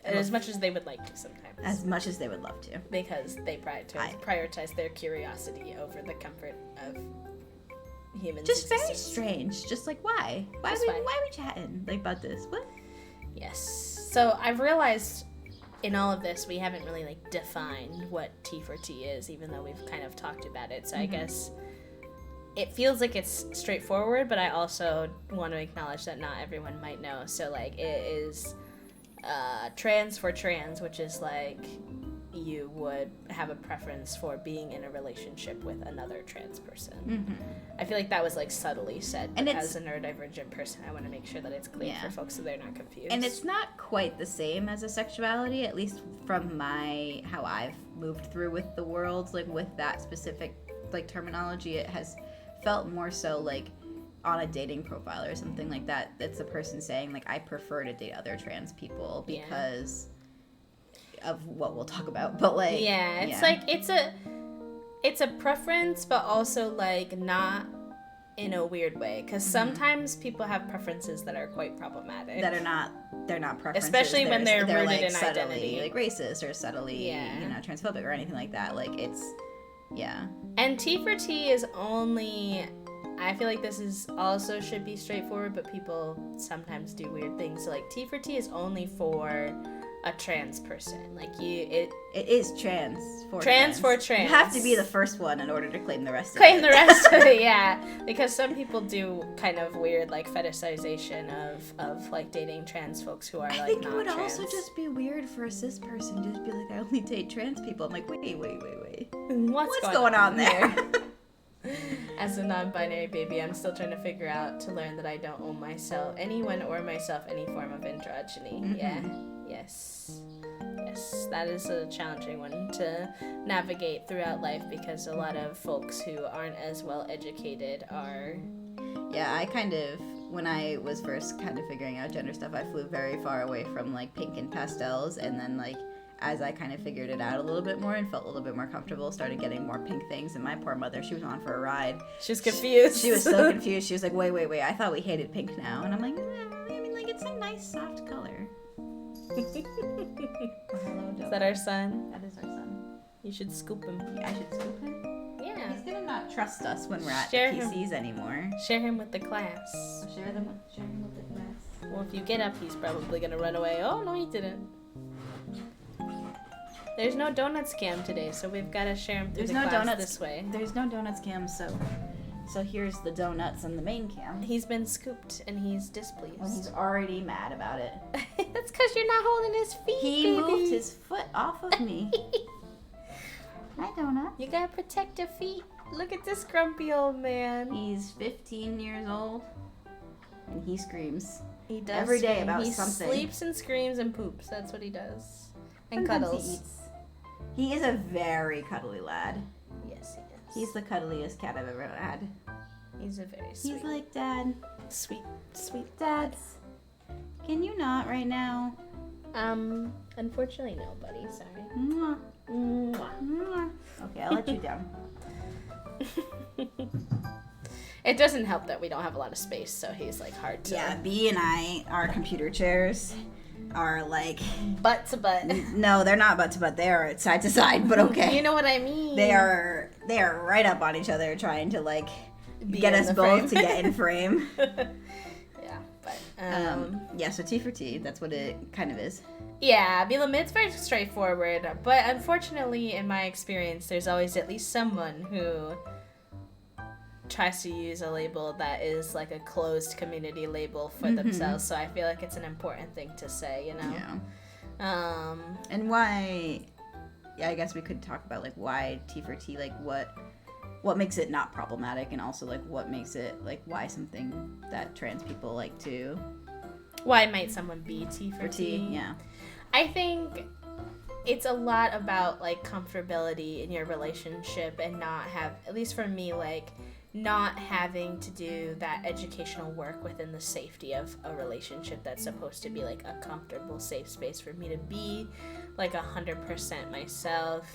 [SPEAKER 1] And as much as they would like to sometimes.
[SPEAKER 2] As much as they would love to.
[SPEAKER 1] Because they prioritize their curiosity over the comfort of humans.
[SPEAKER 2] Just very strange. Just like, why? Why are we chatting like about this? What?
[SPEAKER 1] Yes. So I've realized in all of this, we haven't really like defined what T for T is, even though we've kind of talked about it. So I guess it feels like it's straightforward, but I also want to acknowledge that not everyone might know. So like, it is trans for trans, which is like you would have a preference for being in a relationship with another trans person. I feel like that was like subtly said, and as a neurodivergent person, I want to make sure that it's clear for folks so they're not confused.
[SPEAKER 2] And it's not quite the same as a sexuality, at least from how I've moved through with the world, like with that specific like terminology. It has felt more so like on a dating profile or something like that. It's a person saying like, I prefer to date other trans people because of what we'll talk about, but like
[SPEAKER 1] like it's a preference, but also like not in a weird way, because sometimes people have preferences that are quite problematic,
[SPEAKER 2] that are they're not preferences,
[SPEAKER 1] especially when they're rooted
[SPEAKER 2] like
[SPEAKER 1] in
[SPEAKER 2] subtly
[SPEAKER 1] identity,
[SPEAKER 2] like racist or subtly you know, transphobic or anything like that. Like it's
[SPEAKER 1] and T for T is only, I feel like this is also should be straightforward, but people sometimes do weird things. So like T for T is only for a trans person. Like it
[SPEAKER 2] is trans for
[SPEAKER 1] trans.
[SPEAKER 2] You have to be the first one in order to claim the rest
[SPEAKER 1] claim
[SPEAKER 2] of it.
[SPEAKER 1] the rest of it, yeah. Because some people do kind of weird like fetishization of like dating trans folks who are like not trans. I think it would
[SPEAKER 2] also just be weird for a cis person to just be like, I only date trans people. I'm like, wait. What's going on there?
[SPEAKER 1] As a non-binary baby, I'm still trying to figure out to learn that I don't owe anyone or myself any form of androgyny. Mm-hmm. Yeah. Yes, that is a challenging one to navigate throughout life because a lot of folks who aren't as well educated are...
[SPEAKER 2] Yeah, I kind of, when I was first kind of figuring out gender stuff, I flew very far away from, like, pink and pastels, and then, like, as I kind of figured it out a little bit more and felt a little bit more comfortable, started getting more pink things, and my poor mother, she was on for a ride.
[SPEAKER 1] She was confused.
[SPEAKER 2] She was so confused. She was like, wait, I thought we hated pink now. And I'm like, I mean, like, it's a nice, soft color.
[SPEAKER 1] Is that our son?
[SPEAKER 2] That is our son.
[SPEAKER 1] You should scoop him.
[SPEAKER 2] Yeah, I should scoop him?
[SPEAKER 1] Yeah.
[SPEAKER 2] He's gonna not trust us when we're at the PCs anymore.
[SPEAKER 1] Share him with the class.
[SPEAKER 2] Share him with the class.
[SPEAKER 1] Well, if you get up, he's probably gonna run away. Oh, no, he didn't. There's no donuts cam today, so we've got to share him through the class this way.
[SPEAKER 2] There's no donuts cam, so here's the donuts and the main cam.
[SPEAKER 1] He's been scooped, and he's displeased.
[SPEAKER 2] Well, he's already mad about it.
[SPEAKER 1] That's because you're not holding his feet,
[SPEAKER 2] He moved his foot off of me. Hi, Donut.
[SPEAKER 1] You gotta protect your feet. Look at this grumpy old man.
[SPEAKER 2] He's 15 years old, and he screams.
[SPEAKER 1] He does
[SPEAKER 2] every day about something.
[SPEAKER 1] He sleeps and screams and poops. That's what he does. And
[SPEAKER 2] Sometimes
[SPEAKER 1] cuddles.
[SPEAKER 2] He eats. He is a very cuddly lad.
[SPEAKER 1] Yes, he is.
[SPEAKER 2] He's the cuddliest cat I've ever had.
[SPEAKER 1] He's a very sweet.
[SPEAKER 2] He's like, Dad.
[SPEAKER 1] Sweet
[SPEAKER 2] Dad. Can you not right now?
[SPEAKER 1] Unfortunately, no, buddy. Sorry.
[SPEAKER 2] Mwah. Mwah. Mwah. Okay, I'll let you down.
[SPEAKER 1] It doesn't help that we don't have a lot of space, so he's like hard to...
[SPEAKER 2] Yeah, B and I, our computer chairs are like...
[SPEAKER 1] butt to butt.
[SPEAKER 2] No, they're not butt to butt. They are side to side, but okay.
[SPEAKER 1] You know what I mean.
[SPEAKER 2] They are right up on each other trying to like get us both to get in frame.
[SPEAKER 1] Yeah, but...
[SPEAKER 2] yeah, so T for T, that's what it kind of is.
[SPEAKER 1] Yeah, it's very straightforward, but unfortunately, in my experience, there's always at least someone who tries to use a label that is like a closed community label for themselves, so I feel like it's an important thing to say, you know?
[SPEAKER 2] Yeah. And why, yeah, I guess we could talk about like why T for T, like what makes it not problematic, and also like what makes it, like why something that trans people like to...
[SPEAKER 1] Why might someone be T for T?
[SPEAKER 2] Yeah.
[SPEAKER 1] I think it's a lot about like comfortability in your relationship and not have, at least for me, like not having to do that educational work within the safety of a relationship that's supposed to be like a comfortable, safe space for me to be like 100% myself.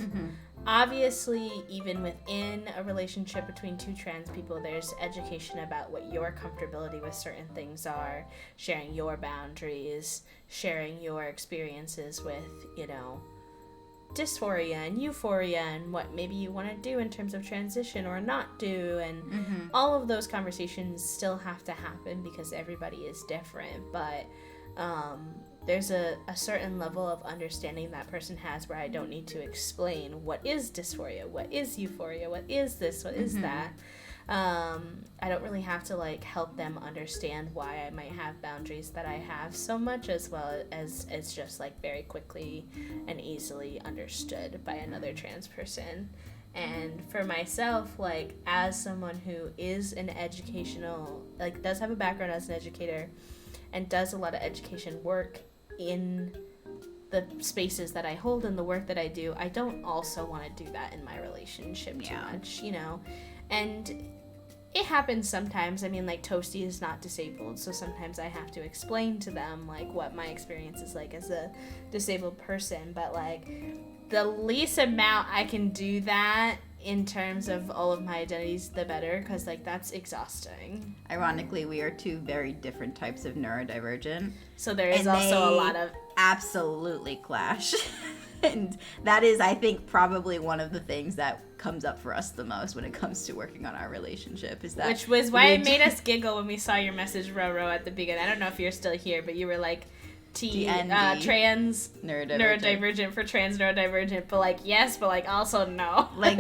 [SPEAKER 1] Obviously, even within a relationship between two trans people, there's education about what your comfortability with certain things are, sharing your boundaries, sharing your experiences with, you know, dysphoria and euphoria and what maybe you want to do in terms of transition or not do, and all of those conversations still have to happen because everybody is different, but there's a certain level of understanding that person has where I don't need to explain what is dysphoria, what is euphoria, what is this, what is that. I don't really have to like help them understand why I might have boundaries that I have so much, as well as it's just like very quickly and easily understood by another trans person. And for myself, like as someone who is an educational, like does have a background as an educator and does a lot of education work in the spaces that I hold and the work that I do, I don't also want to do that in my relationship too much, you know? And it happens sometimes. I mean, like, Toasty is not disabled, so sometimes I have to explain to them, like, what my experience is like as a disabled person. But, like, the least amount I can do that in terms of all of my identities, the better, because, like, that's exhausting.
[SPEAKER 2] Ironically, we are two very different types of neurodivergent.
[SPEAKER 1] So there is also a lot of...
[SPEAKER 2] absolutely clash. And that is, I think, probably one of the things that comes up for us the most when it comes to working on our relationship is that.
[SPEAKER 1] Which was why it made us giggle when we saw your message, Roro, at the beginning. I don't know if you're still here, but you were like, trans neurodivergent for trans neurodivergent, but like, yes, but like, also no.
[SPEAKER 2] Like,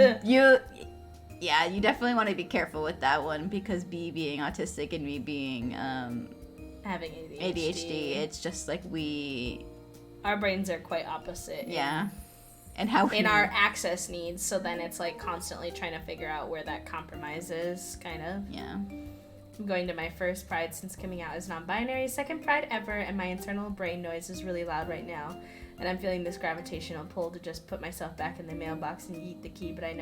[SPEAKER 2] yeah, you definitely want to be careful with that one because B being autistic and me being
[SPEAKER 1] having
[SPEAKER 2] ADHD, it's just like
[SPEAKER 1] our brains are quite opposite.
[SPEAKER 2] Yeah. And how
[SPEAKER 1] in our access needs, so then it's like constantly trying to figure out where that compromise is, kind of.
[SPEAKER 2] Yeah.
[SPEAKER 1] I'm going to my first Pride since coming out as non-binary, second Pride ever, and my internal brain noise is really loud right now. And I'm feeling this gravitational pull to just put myself back in the mailbox and yeet the key, but I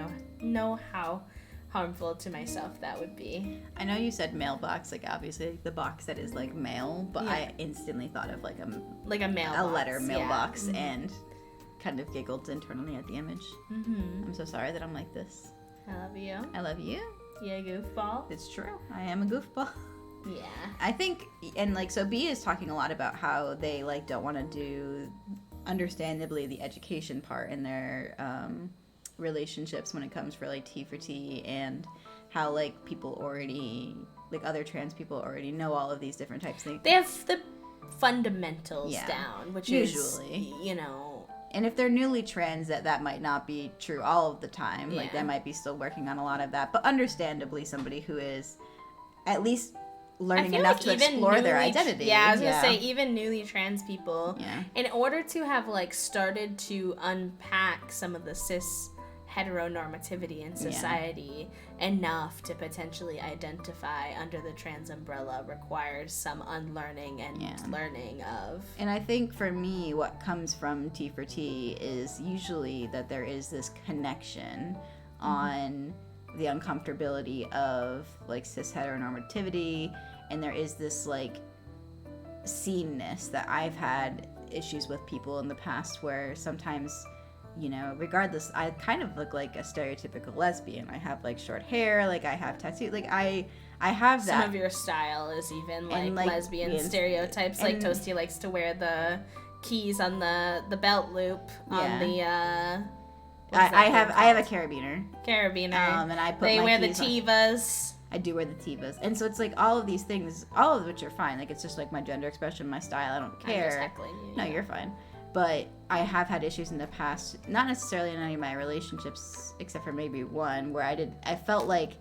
[SPEAKER 1] know how harmful to myself that would be.
[SPEAKER 2] I know you said mailbox, like obviously like the box that is like mail, but I instantly thought of like a mailbox, a letter mailbox, and kind of giggled internally at the image. I'm so sorry that I'm like this.
[SPEAKER 1] I love you.
[SPEAKER 2] I love you.
[SPEAKER 1] Yeah, goofball.
[SPEAKER 2] It's true. I am a goofball.
[SPEAKER 1] Yeah.
[SPEAKER 2] I think, and like, so B is talking a lot about how they like don't want to do, understandably, the education part in their relationships when it comes for like T for T, and how like people already, like other trans people already know all of these different types of things.
[SPEAKER 1] They have the fundamentals down, which
[SPEAKER 2] usually
[SPEAKER 1] is, you know.
[SPEAKER 2] And if they're newly trans, that might not be true all of the time. Like, they might be still working on a lot of that. But understandably, somebody who is at least learning enough to explore their identity.
[SPEAKER 1] Yeah, I was going to say, even newly trans people, in order to have, like, started to unpack some of the cis heteronormativity in society enough to potentially identify under the trans umbrella requires some unlearning and learning of.
[SPEAKER 2] And I think for me, what comes from T for T is usually that there is this connection on the uncomfortability of like cis heteronormativity, and there is this like seenness that I've had issues with people in the past where sometimes, you know, regardless, I kind of look like a stereotypical lesbian. I have like short hair, like I have tattoos, like I have that.
[SPEAKER 1] Some of your style is even like lesbian stereotypes. Like Toasty likes to wear the keys on the belt loop on the. I
[SPEAKER 2] have a carabiner.
[SPEAKER 1] And I put
[SPEAKER 2] they
[SPEAKER 1] my
[SPEAKER 2] wear
[SPEAKER 1] keys the Tivas.
[SPEAKER 2] I do wear the Tivas, and so it's like all of these things, all of which are fine. Like it's just like my gender expression, my style. I don't care.
[SPEAKER 1] I'm just heckling you.
[SPEAKER 2] No, you're fine. But I have had issues in the past, not necessarily in any of my relationships, except for maybe one, where I felt like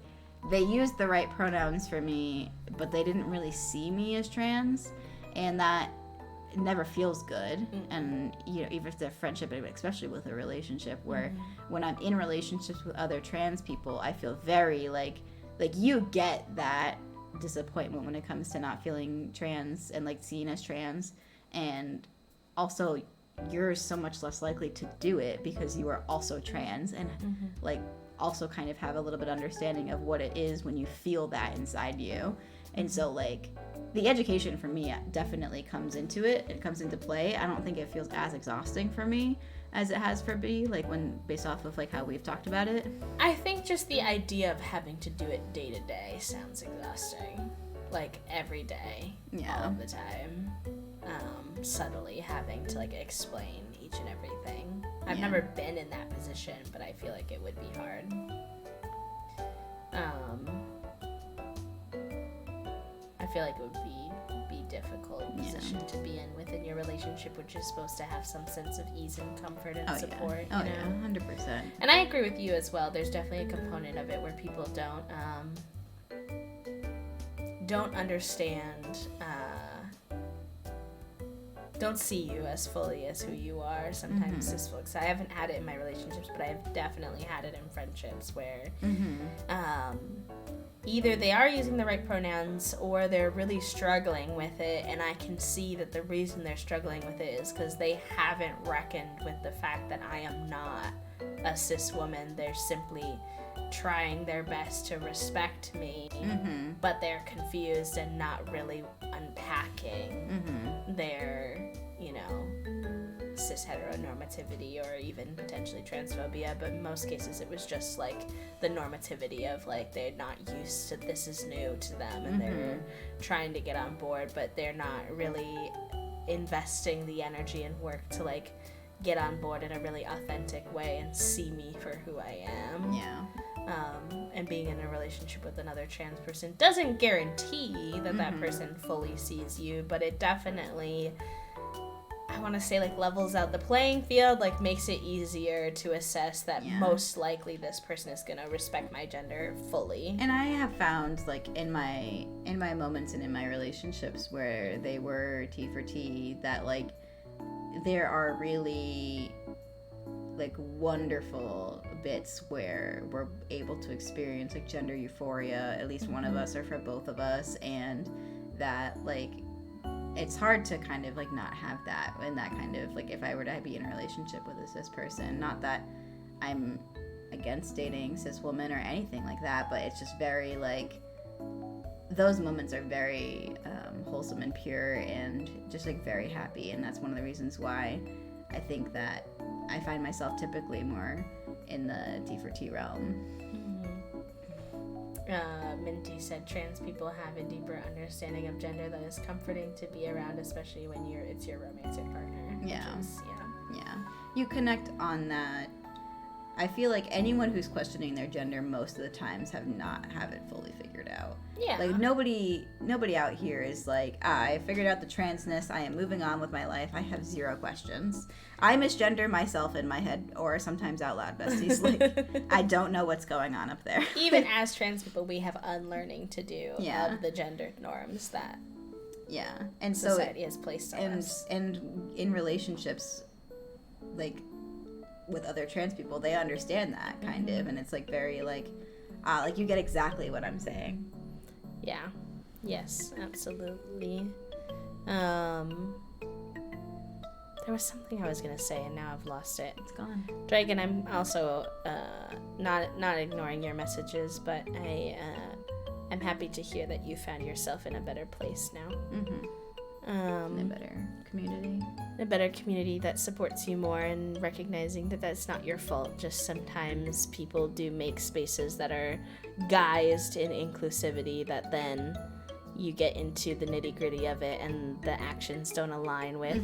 [SPEAKER 2] they used the right pronouns for me, but they didn't really see me as trans, and that never feels good. And, you know, even if it's a friendship, especially with a relationship, where when I'm in relationships with other trans people, I feel very like you get that disappointment when it comes to not feeling trans and like seen as trans, and also you're so much less likely to do it because you are also trans and like also kind of have a little bit of understanding of what it is when you feel that inside you. And so like the education for me definitely comes into it. It comes into play. I don't think it feels as exhausting for me as it has for B, like when based off of like how we've talked about it.
[SPEAKER 1] I think just the idea of having to do it day to day sounds exhausting. Like every day, all of the time. Subtly having to like explain each and everything. I've never been in that position, but I feel like it would be hard. I feel like it would be difficult position to be in within your relationship, which is supposed to have some sense of ease and comfort and support.
[SPEAKER 2] Yeah. Oh, you know? 100%.
[SPEAKER 1] And I agree with you as well. There's definitely a component of it where people don't understand, don't see you as fully as who you are. Sometimes cis folks, I haven't had it in my relationships, but I've definitely had it in friendships where either they are using the right pronouns or they're really struggling with it, and I can see that the reason they're struggling with it is because they haven't reckoned with the fact that I am not a cis woman. They're simply trying their best to respect me, but they're confused and not really unpacking their, you know, cis heteronormativity or even potentially transphobia. But in most cases it was just like the normativity of like they're not used to, this is new to them, and they're trying to get on board, but they're not really investing the energy and work to like get on board in a really authentic way and see me for who I am.
[SPEAKER 2] Yeah.
[SPEAKER 1] And being in a relationship with another trans person doesn't guarantee that that person fully sees you, but it definitely, I want to say, like, levels out the playing field, like, makes it easier to assess that most likely this person is going to respect my gender fully.
[SPEAKER 2] And I have found, like, in my moments and in my relationships where they were T for T, that, like, there are really, like, wonderful bits where we're able to experience, like, gender euphoria, at least one of us or for both of us, and that, like, it's hard to kind of, like, not have that, and that kind of, like, if I were to be in a relationship with a cis person, not that I'm against dating cis women or anything like that, but it's just very, like, those moments are very wholesome and pure and just, like, very happy, and that's one of the reasons why I think that I find myself typically more in the T for T realm.
[SPEAKER 1] Minty said trans people have a deeper understanding of gender that is comforting to be around, especially when it's your romantic partner.
[SPEAKER 2] Yeah. You connect on that. I feel like anyone who's questioning their gender most of the times have it fully figured out.
[SPEAKER 1] Yeah.
[SPEAKER 2] Like, nobody out here is like, I figured out the transness, I am moving on with my life, I have zero questions. I misgender myself in my head, or sometimes out loud, besties. Like, I don't know what's going on up there.
[SPEAKER 1] Even as trans people, we have unlearning to do of the gendered norms that
[SPEAKER 2] and
[SPEAKER 1] society has placed on us.
[SPEAKER 2] And in relationships, like, with other trans people, they understand that kind of, and it's, like, very, like you get exactly what I'm saying.
[SPEAKER 1] Yeah. Yes, absolutely. There was something I was gonna say, and now I've lost it.
[SPEAKER 2] It's gone.
[SPEAKER 1] Dragon, I'm also not ignoring your messages, but I'm happy to hear that you found yourself in a better place now.
[SPEAKER 2] In a better community.
[SPEAKER 1] A better community that supports you more, and recognizing that that's not your fault. Just sometimes people do make spaces that are guised in inclusivity that then you get into the nitty-gritty of it and the actions don't align with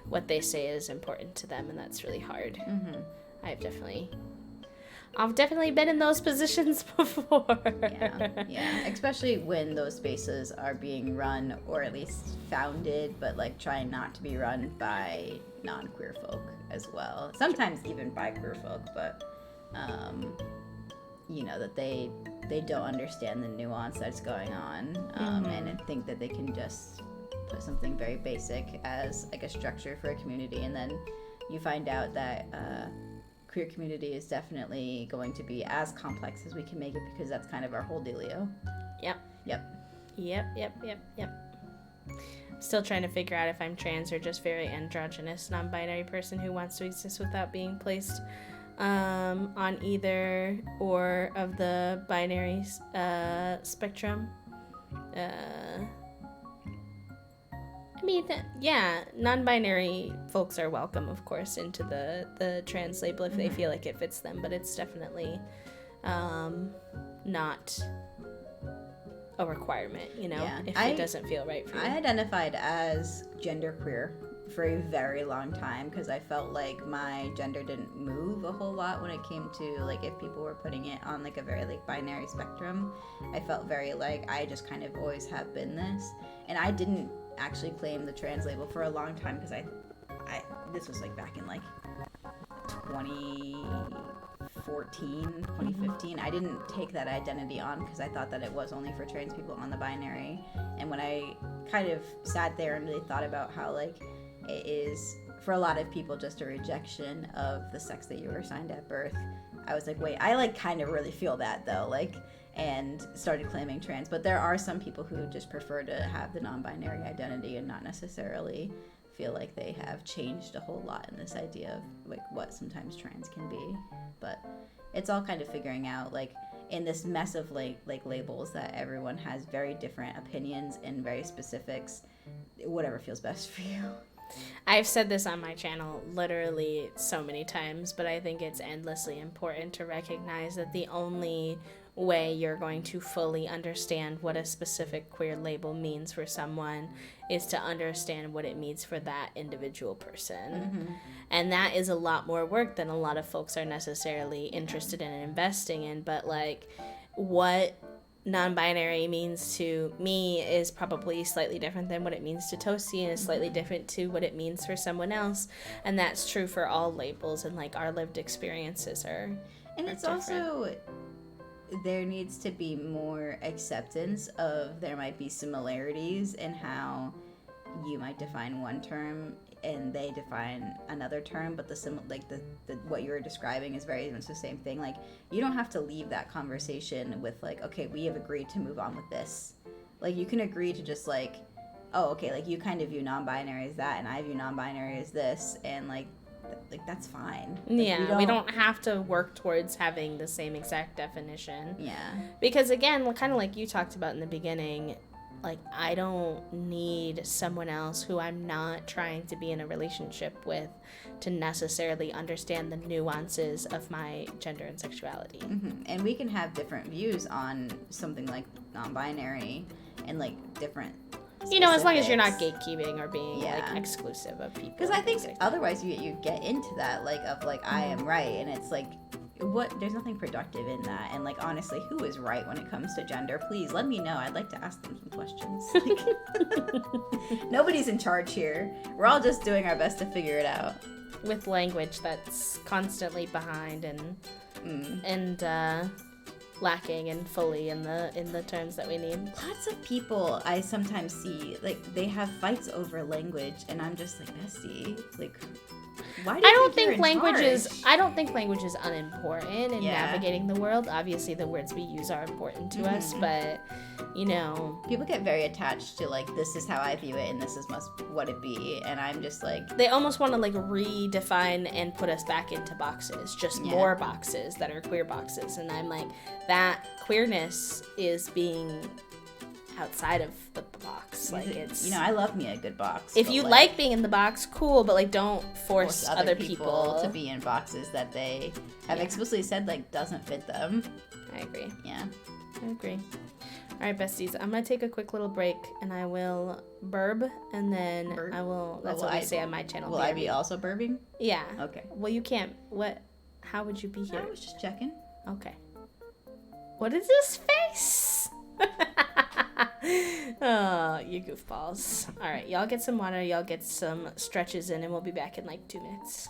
[SPEAKER 1] what they say is important to them, and that's really hard. I've definitely been in those positions before.
[SPEAKER 2] Yeah, especially when those spaces are being run, or at least founded, but, like, trying not to be run by non-queer folk as well. Sometimes even by queer folk, but you know, that they don't understand the nuance that's going on, and think that they can just put something very basic as, like, a structure for a community, and then you find out that queer community is definitely going to be as complex as we can make it, because that's kind of our whole dealio. Yep.
[SPEAKER 1] Still trying to figure out if I'm trans or just very androgynous, non-binary person who wants to exist without being placed on either or of the binary spectrum. I mean, non-binary folks are welcome, of course, into the trans label if they feel like it fits them, but it's definitely not a requirement, you know, if it doesn't feel right for you.
[SPEAKER 2] I identified as genderqueer for a very long time, because I felt like my gender didn't move a whole lot when it came to, like, if people were putting it on, like, a very, like, binary spectrum. I felt very like I just kind of always have been this, and I didn't actually claim the trans label for a long time, because I this was, like, back in, like, 2014, 2015. I didn't take that identity on because I thought that it was only for trans people on the binary. And when I kind of sat there and really thought about how, like, it is for a lot of people just a rejection of the sex that you were assigned at birth, I was like, wait, I, like, kind of really feel that though, like, and started claiming trans. But there are some people who just prefer to have the non-binary identity and not necessarily feel like they have changed a whole lot in this idea of, like, what sometimes trans can be. But it's all kind of figuring out, like, in this mess of, like labels that everyone has very different opinions and very specifics, whatever feels best for you.
[SPEAKER 1] I've said this on my channel literally so many times, but I think it's endlessly important to recognize that the only way you're going to fully understand what a specific queer label means for someone is to understand what it means for that individual person. And that is a lot more work than a lot of folks are necessarily interested in investing in. But like, what non-binary means to me is probably slightly different than what it means to Toasty, and is slightly different to what it means for someone else. And that's true for all labels, and like our lived experiences are
[SPEAKER 2] it's
[SPEAKER 1] different.
[SPEAKER 2] Also, there needs to be more acceptance of there might be similarities in how you might define one term and they define another term, but the what you were describing is very much the same thing. Like, you don't have to leave that conversation with like, okay, we have agreed to move on with this. Like, you can agree to just like, oh, okay, like you kind of view non-binary as that and I view non-binary as this, and like that's fine. Like,
[SPEAKER 1] we don't have to work towards having the same exact definition.
[SPEAKER 2] Yeah.
[SPEAKER 1] Because again, kind of like you talked about in the beginning, like, I don't need someone else who I'm not trying to be in a relationship with to necessarily understand the nuances of my gender and sexuality.
[SPEAKER 2] And we can have different views on something like non-binary and like different
[SPEAKER 1] as long as you're not gatekeeping or being like exclusive of people.
[SPEAKER 2] Because I think otherwise you get into that like of like I am right, and it's like there's nothing productive in that. And like, honestly, who is right when it comes to gender? Please let me know. I'd like to ask them some questions. Like, nobody's in charge here. We're all just doing our best to figure it out
[SPEAKER 1] with language that's constantly behind and lacking and fully in the terms that we need.
[SPEAKER 2] Lots of people I sometimes see, like, they have fights over language, and I'm just like, bestie, like, why do you
[SPEAKER 1] I don't think language is unimportant in navigating the world. Obviously, the words we use are important to us, but people
[SPEAKER 2] get very attached to like, this is how I view it and this is what it be, and I'm just like,
[SPEAKER 1] they almost want to like redefine and put us back into boxes, just more boxes that are queer boxes, and I'm like, that queerness is being outside of the box. Like, it's
[SPEAKER 2] I love me a good box.
[SPEAKER 1] If you like being in the box, cool, but like, don't force other people
[SPEAKER 2] to be in boxes that they have explicitly said like doesn't fit them.
[SPEAKER 1] I agree.
[SPEAKER 2] Yeah,
[SPEAKER 1] I agree. All right, besties, I'm gonna take a quick little break, and I will burb, and then I will. That's what I say on my channel.
[SPEAKER 2] Will I be also burbing?
[SPEAKER 1] Yeah.
[SPEAKER 2] Okay.
[SPEAKER 1] Well, you can't. What? How would you be here?
[SPEAKER 2] I was just checking.
[SPEAKER 1] Okay. What is this face? Oh, you goofballs. All right, y'all get some water, y'all get some stretches in, and we'll be back in like 2 minutes.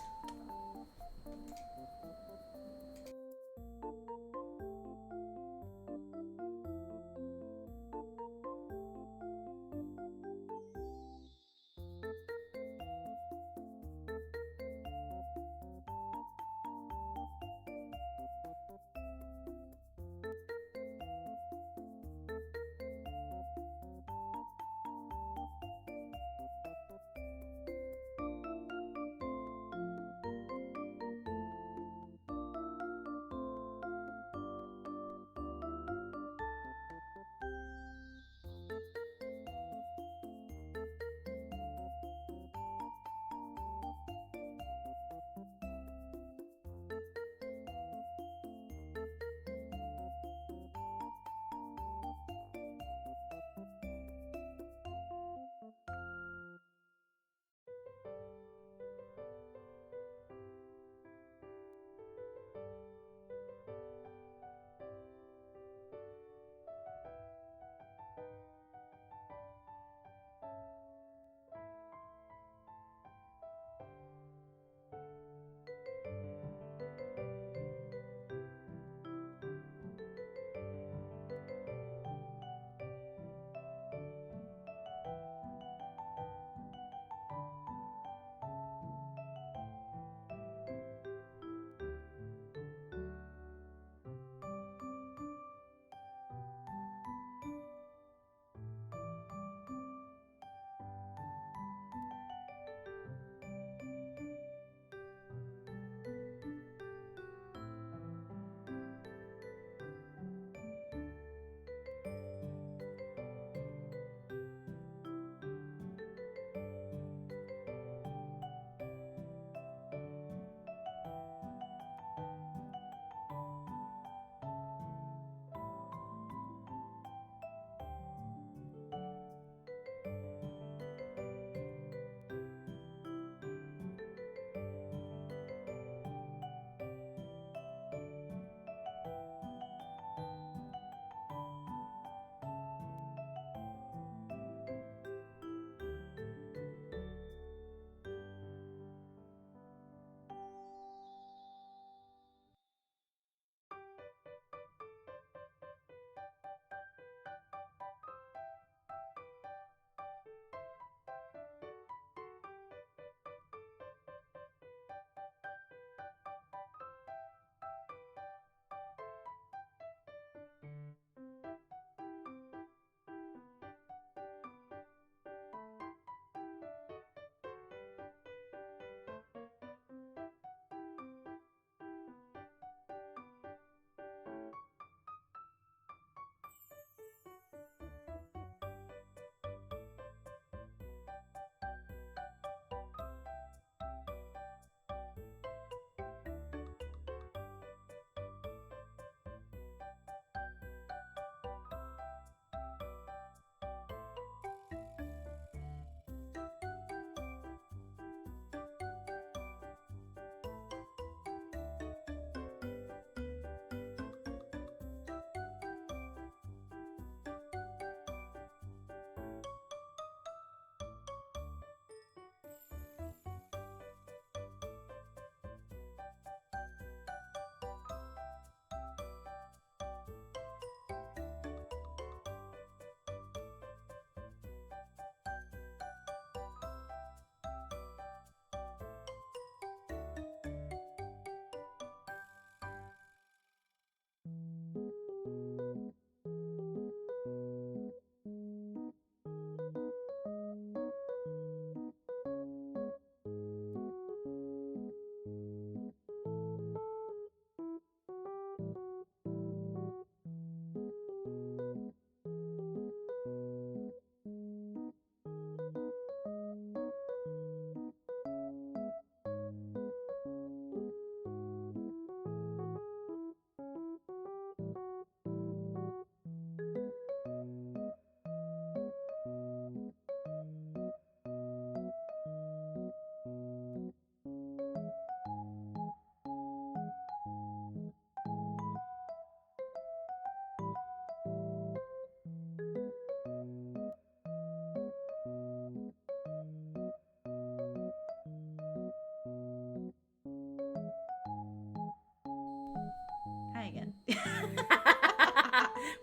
[SPEAKER 2] again.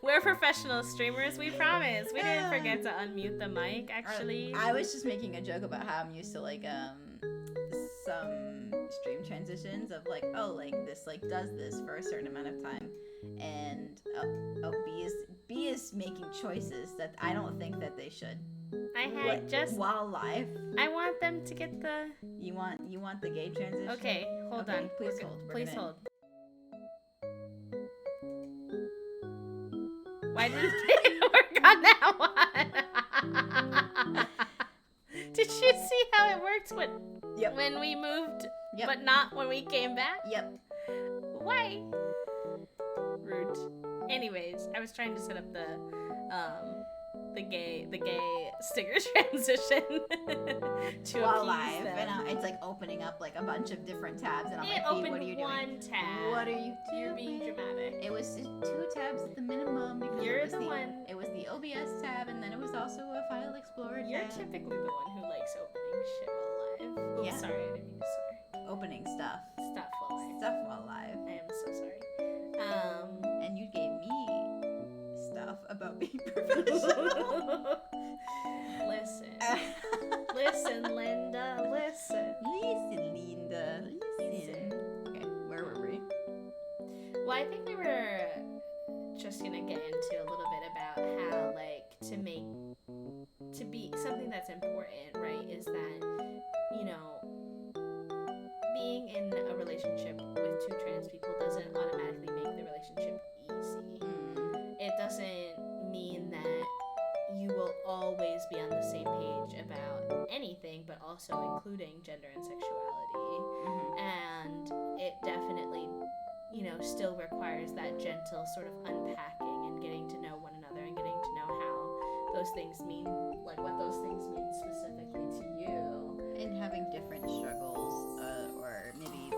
[SPEAKER 1] We're professional streamers, we promise. We didn't forget to unmute the mic, actually.
[SPEAKER 2] I was just making a joke about how I'm used to like some stream transitions of like, oh, like this like does this for a certain amount of time, and B is making choices that I don't think that they should. While live.
[SPEAKER 1] I want them to get the.
[SPEAKER 2] You want the gay transition?
[SPEAKER 1] Okay, hold on.
[SPEAKER 2] Please hold.
[SPEAKER 1] Please hold. Why didn't it work on that one? Did you see how it worked when we moved, but not when we came back?
[SPEAKER 2] Yep.
[SPEAKER 1] Why? Rude. Anyways, I was trying to set up the gay stinger transition to
[SPEAKER 2] while live, and it's like opening up like a bunch of different tabs, and I'm like, hey, what are you doing?
[SPEAKER 1] One tab.
[SPEAKER 2] What are you doing?
[SPEAKER 1] You're being dramatic.
[SPEAKER 2] It was 2 tabs at the minimum because
[SPEAKER 1] You're the one.
[SPEAKER 2] It was the OBS tab, and then it was also a File Explorer tab.
[SPEAKER 1] You're typically the one who likes opening shit while live. Oh,
[SPEAKER 2] yeah.
[SPEAKER 1] Sorry, I didn't mean to swear.
[SPEAKER 2] Opening stuff
[SPEAKER 1] while live.
[SPEAKER 2] Stuff while live.
[SPEAKER 1] I am so sorry.
[SPEAKER 2] And you gave me stuff about being professional.
[SPEAKER 1] Listen, Linda, listen.
[SPEAKER 2] Listen. Okay, where were we?
[SPEAKER 1] Well, I think we were just gonna get into a little bit about how, like, to be something that's important, right, is that, you know, being in a relationship with 2 trans people doesn't automatically make the relationship easy. It doesn't mean that you will always be on the same page about anything, but also including gender and sexuality. And it definitely, you know, still requires that gentle sort of unpacking and getting to know one another and getting to know how those things mean, like what those things mean specifically to you.
[SPEAKER 2] And having different struggles, or maybe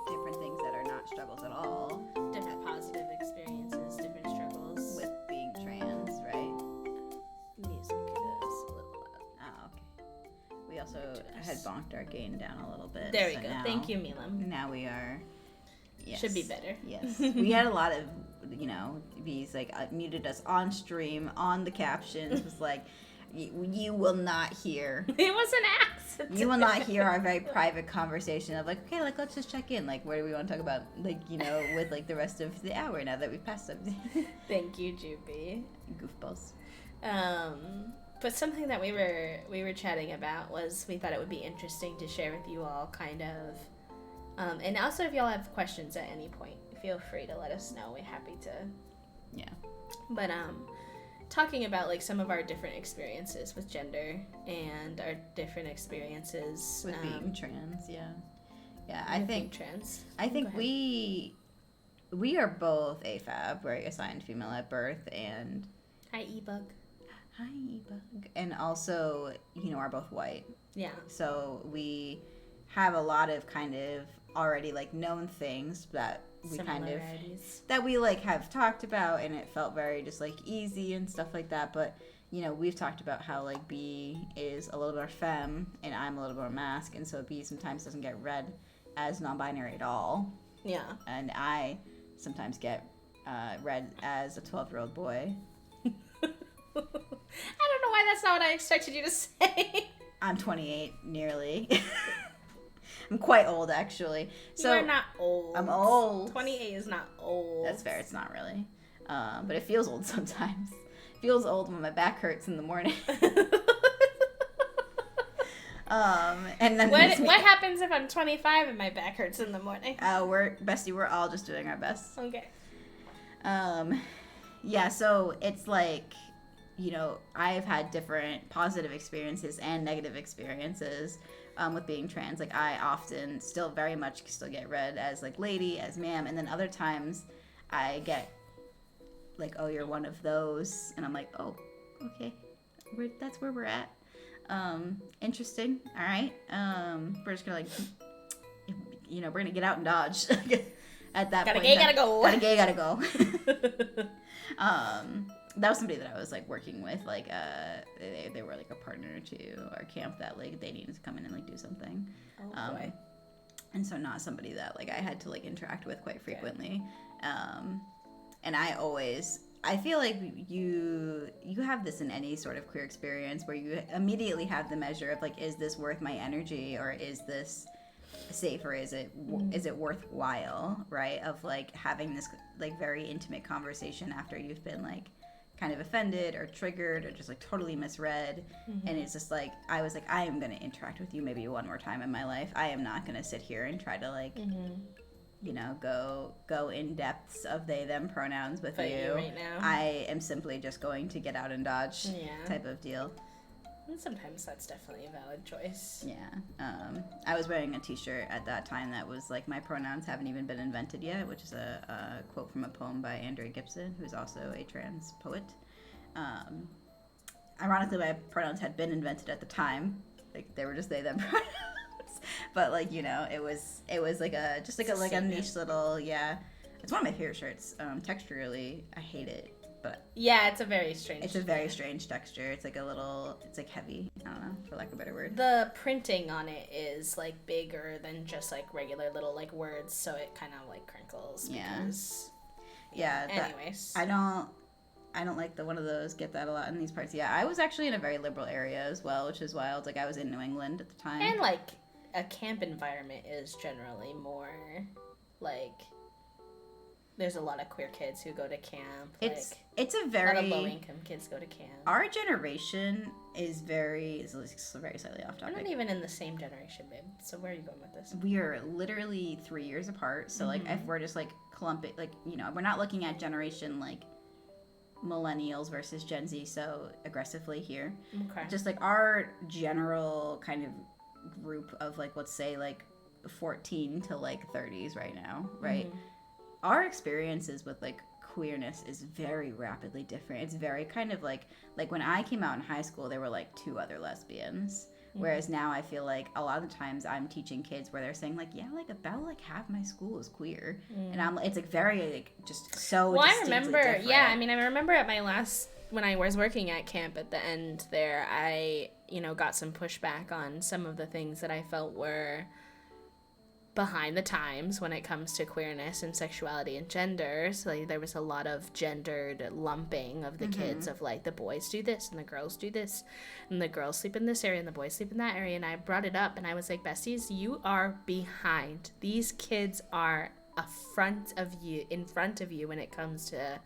[SPEAKER 2] different things that are not struggles at all.
[SPEAKER 1] Different positive experiences, different struggles.
[SPEAKER 2] With being trans, right?
[SPEAKER 1] Music is a little loud.
[SPEAKER 2] Oh, okay. We also had bonked our gain down a little bit.
[SPEAKER 1] There we go. Thank you, Milam.
[SPEAKER 2] Now we are... Yes.
[SPEAKER 1] Should be better.
[SPEAKER 2] Yes. We had a lot of, V's like muted us on stream, on the captions, was like, you will not hear.
[SPEAKER 1] It was an accident.
[SPEAKER 2] You will not hear our very private conversation of like, okay, like let's just check in. Like, what do we want to talk about? Like, with like the rest of the hour now that we've passed up.
[SPEAKER 1] Thank you, Juby.
[SPEAKER 2] Goofballs.
[SPEAKER 1] But something that we were chatting about was we thought it would be interesting to share with you all, kind of. And also, if y'all have questions at any point, feel free to let us know. We're happy to.
[SPEAKER 2] Yeah.
[SPEAKER 1] But talking about like some of our different experiences with gender and our different experiences
[SPEAKER 2] with being trans. Yeah.
[SPEAKER 1] I think trans.
[SPEAKER 2] I think we are both AFAB, right? Assigned female at birth, and
[SPEAKER 1] hi E-Bug.
[SPEAKER 2] Hi E-Bug. And also, are both white.
[SPEAKER 1] Yeah.
[SPEAKER 2] So we have a lot of kind of already like known things that we have talked about, and it felt very just like easy and stuff like that. But we've talked about how like B is a little more femme and I'm a little more masc, and so B sometimes doesn't get read as non-binary at all.
[SPEAKER 1] Yeah.
[SPEAKER 2] And I sometimes get read as a 12-year-old boy.
[SPEAKER 1] I don't know why that's not what I expected you to say.
[SPEAKER 2] I'm 28, nearly. I'm quite old, actually. So
[SPEAKER 1] you're not old.
[SPEAKER 2] I'm old.
[SPEAKER 1] 28 is not old.
[SPEAKER 2] That's fair. It's not really. But it feels old sometimes. It feels old when my back hurts in the morning. And then
[SPEAKER 1] what happens if I'm 25 and my back hurts in the morning?
[SPEAKER 2] We're all just doing our best.
[SPEAKER 1] Okay.
[SPEAKER 2] Yeah, so it's like, I've had different positive experiences and negative experiences with being trans. Like, I often still very much still get read as like lady, as ma'am, and then other times I get like, oh, you're one of those, and I'm like, oh, okay, that's where we're at. Interesting. All right. We're just gonna like, we're gonna get out and dodge at that point.
[SPEAKER 1] Gotta
[SPEAKER 2] go. That was somebody that I was like working with, like they were like a partner to our camp that like they needed to come in and like do something.
[SPEAKER 1] Oh boy.
[SPEAKER 2] And so not somebody that like I had to like interact with quite frequently. And I feel like you have this in any sort of queer experience where you immediately have the measure of like, is this worth my energy, or is this safe, or is it worthwhile, right? Of like having this like very intimate conversation after you've been like kind of offended or triggered or just like totally misread. And it's just like, I was like, I am going to interact with you maybe one more time in my life. I am not going to sit here and try to like you know, go in depths of they them pronouns with you
[SPEAKER 1] right now.
[SPEAKER 2] I am simply just going to get out and dodge type of deal.
[SPEAKER 1] And sometimes that's definitely a valid choice.
[SPEAKER 2] Yeah. I was wearing a t-shirt at that time that was like, my pronouns haven't even been invented yet, which is a quote from a poem by Andrea Gibson, who's also a trans poet. Ironically, my pronouns had been invented at the time. Like, they were just they them pronouns. But like, you know, it was like a niche little, it's one of my favorite shirts. Texturally, I hate it. But
[SPEAKER 1] yeah, it's a very strange
[SPEAKER 2] texture. It's like it's like heavy. I don't know, for lack of a better word.
[SPEAKER 1] The printing on it is like bigger than just like regular little like words, so it kind of like crinkles. Because, anyways,
[SPEAKER 2] I don't like the one of those. Get that a lot in these parts. Yeah, I was actually in a very liberal area as well, which is wild. Like, I was in New England at the time,
[SPEAKER 1] and like a camp environment is generally more like. There's a lot of queer kids who go to camp.
[SPEAKER 2] It's a very...
[SPEAKER 1] A lot of low-income kids go to camp.
[SPEAKER 2] Our generation is very slightly off topic.
[SPEAKER 1] We're not even in the same generation, babe. So where are you going with this?
[SPEAKER 2] We are literally 3 years apart. So, like, if we're just, like, clumping... Like, you know, we're not looking at generation, like, millennials versus Gen Z so aggressively here.
[SPEAKER 1] Okay.
[SPEAKER 2] Just, like, our general kind of group of, like, let's say, like, 14 to, like, 30s right now, right? Our experiences with like queerness is very rapidly different. It's very kind of like when I came out in high school, there were like 2 other lesbians, whereas now I feel like a lot of the times I'm teaching kids where they're saying like, yeah, like about like half my school is queer, and it's like very like just so.
[SPEAKER 1] Well, I remember,
[SPEAKER 2] different.
[SPEAKER 1] I mean, I remember at my last when I was working at camp at the end there, I got some pushback on some of the things that I felt were behind the times when it comes to queerness and sexuality and gender. So like, there was a lot of gendered lumping of the kids of like the boys do this and the girls do this and the girls sleep in this area and the boys sleep in that area. And I brought it up and I was like, besties, you are behind. These kids are in front of you when it comes to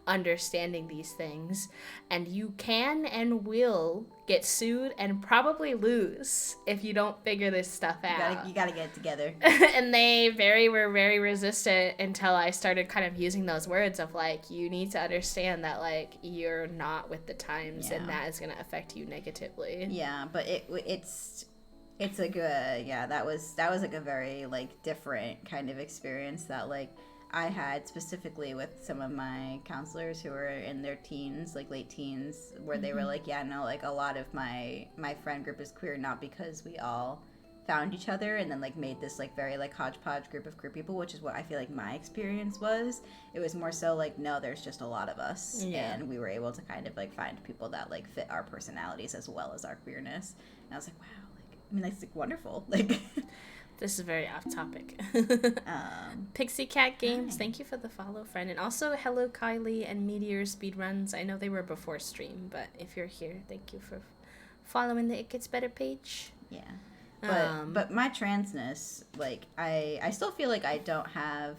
[SPEAKER 1] understanding these things, and you can and will get sued and probably lose if you don't figure this stuff out.
[SPEAKER 2] You gotta get it together.
[SPEAKER 1] And they were very resistant until I started kind of using those words of like, you need to understand that like you're not with the times, and that is going to affect you negatively.
[SPEAKER 2] Yeah, but it's a good that was like a very like different kind of experience that like I had specifically with some of my counselors who were in their teens, like late teens, where they were like, like a lot of my friend group is queer, not because we all found each other and then like made this like very like hodgepodge group of queer people, which is what I feel like my experience was. It was more so like, no, there's just a lot of us, and we were able to kind of like find people that like fit our personalities as well as our queerness. And I was like, wow, like, I mean, that's like wonderful. Like,
[SPEAKER 1] this is very off topic. Pixie Cat Games, thank you for the follow, friend. And also, hello, Kylie and Meteor Speedruns. I know they were before stream, but if you're here, thank you for following the It Gets Better page.
[SPEAKER 2] Yeah. But my transness, like, I still feel like I have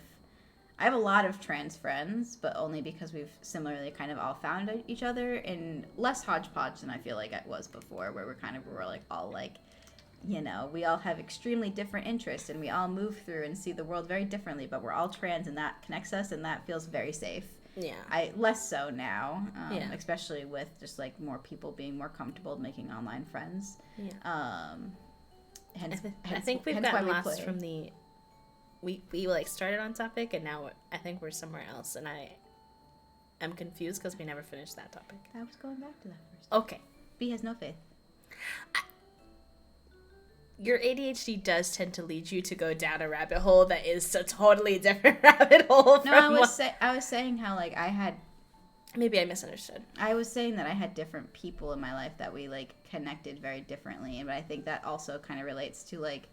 [SPEAKER 2] a lot of trans friends, but only because we've similarly kind of all found each other in less hodgepodge than I feel like it was before, where we're like all like, you know, we all have extremely different interests and we all move through and see the world very differently, but we're all trans and that connects us and that feels very safe.
[SPEAKER 1] Yeah.
[SPEAKER 2] Less so now, especially with just like more people being more comfortable making online friends.
[SPEAKER 1] Yeah.
[SPEAKER 2] I
[SPEAKER 1] think we've gotten lost from the... We like started on topic and now I think we're somewhere else, and I'm confused because we never finished that topic.
[SPEAKER 2] I was going back to that first.
[SPEAKER 1] Okay.
[SPEAKER 2] B has no faith.
[SPEAKER 1] Your ADHD does tend to lead you to go down a rabbit hole that is a totally different rabbit hole.
[SPEAKER 2] I was saying how like I had...
[SPEAKER 1] Maybe I misunderstood.
[SPEAKER 2] I was saying that I had different people in my life that we like connected very differently, but I think that also kind of relates to like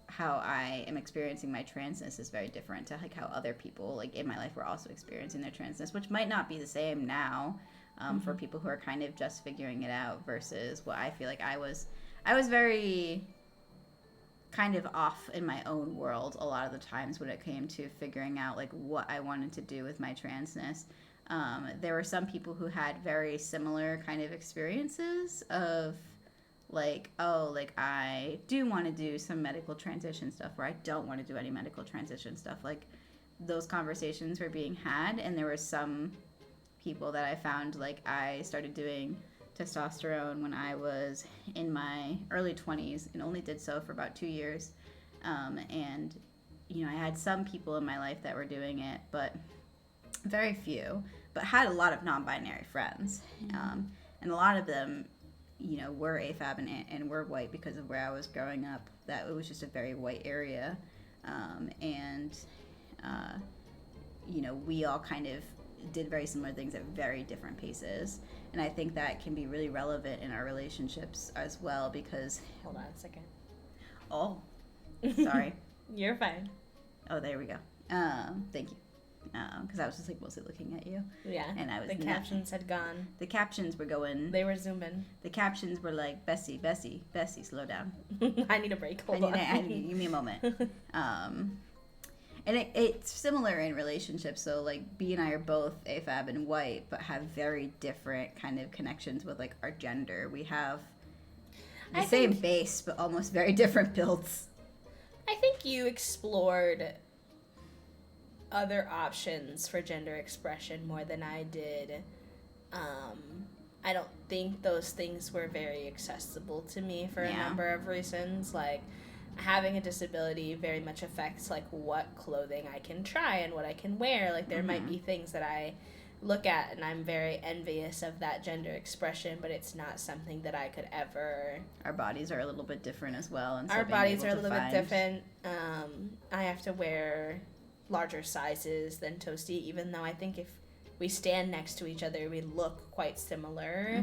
[SPEAKER 2] how I am experiencing my transness is very different to like how other people like in my life were also experiencing their transness, which might not be the same now for people who are kind of just figuring it out versus what I feel like I was. I was very kind of off in my own world a lot of the times when it came to figuring out like what I wanted to do with my transness. There were some people who had very similar kind of experiences of like, oh, like I do want to do some medical transition stuff, or I don't want to do any medical transition stuff. Like those conversations were being had, and there were some people that I found like I started doing testosterone when I was in my early 20s and only did so for about 2 years. And, you know, I had some people in my life that were doing it, but very few, but had a lot of non-binary friends. And a lot of them, you know, were AFAB and were white because of where I was growing up. That it was just a very white area. You know, we all kind of did very similar things at very different paces. And I think that can be really relevant in our relationships as well because...
[SPEAKER 1] Hold on a second.
[SPEAKER 2] Oh, sorry.
[SPEAKER 1] You're fine.
[SPEAKER 2] Oh, there we go. Thank you. Because I was just like mostly looking at you.
[SPEAKER 1] Yeah.
[SPEAKER 2] And I was
[SPEAKER 1] the captions had gone.
[SPEAKER 2] The captions were going.
[SPEAKER 1] They were zooming.
[SPEAKER 2] The captions were like, Bessie, slow down.
[SPEAKER 1] I need a break. Hold on.
[SPEAKER 2] Give me a moment. And it's similar in relationships. So like B and I are both AFAB and white, but have very different kind of connections with like our gender. We have the same base, but almost very different builds.
[SPEAKER 1] I think you explored other options for gender expression more than I did. I don't think those things were very accessible to me for a number of reasons. Like having a disability very much affects like what clothing I can try and what I can wear. Like there might be things that I look at and I'm very envious of that gender expression, but it's not something that I could ever...
[SPEAKER 2] Our bodies are a little bit different as well. And so
[SPEAKER 1] our bodies are a little bit different. I have to wear larger sizes than Toasty, even though I think if we stand next to each other, we look quite similar.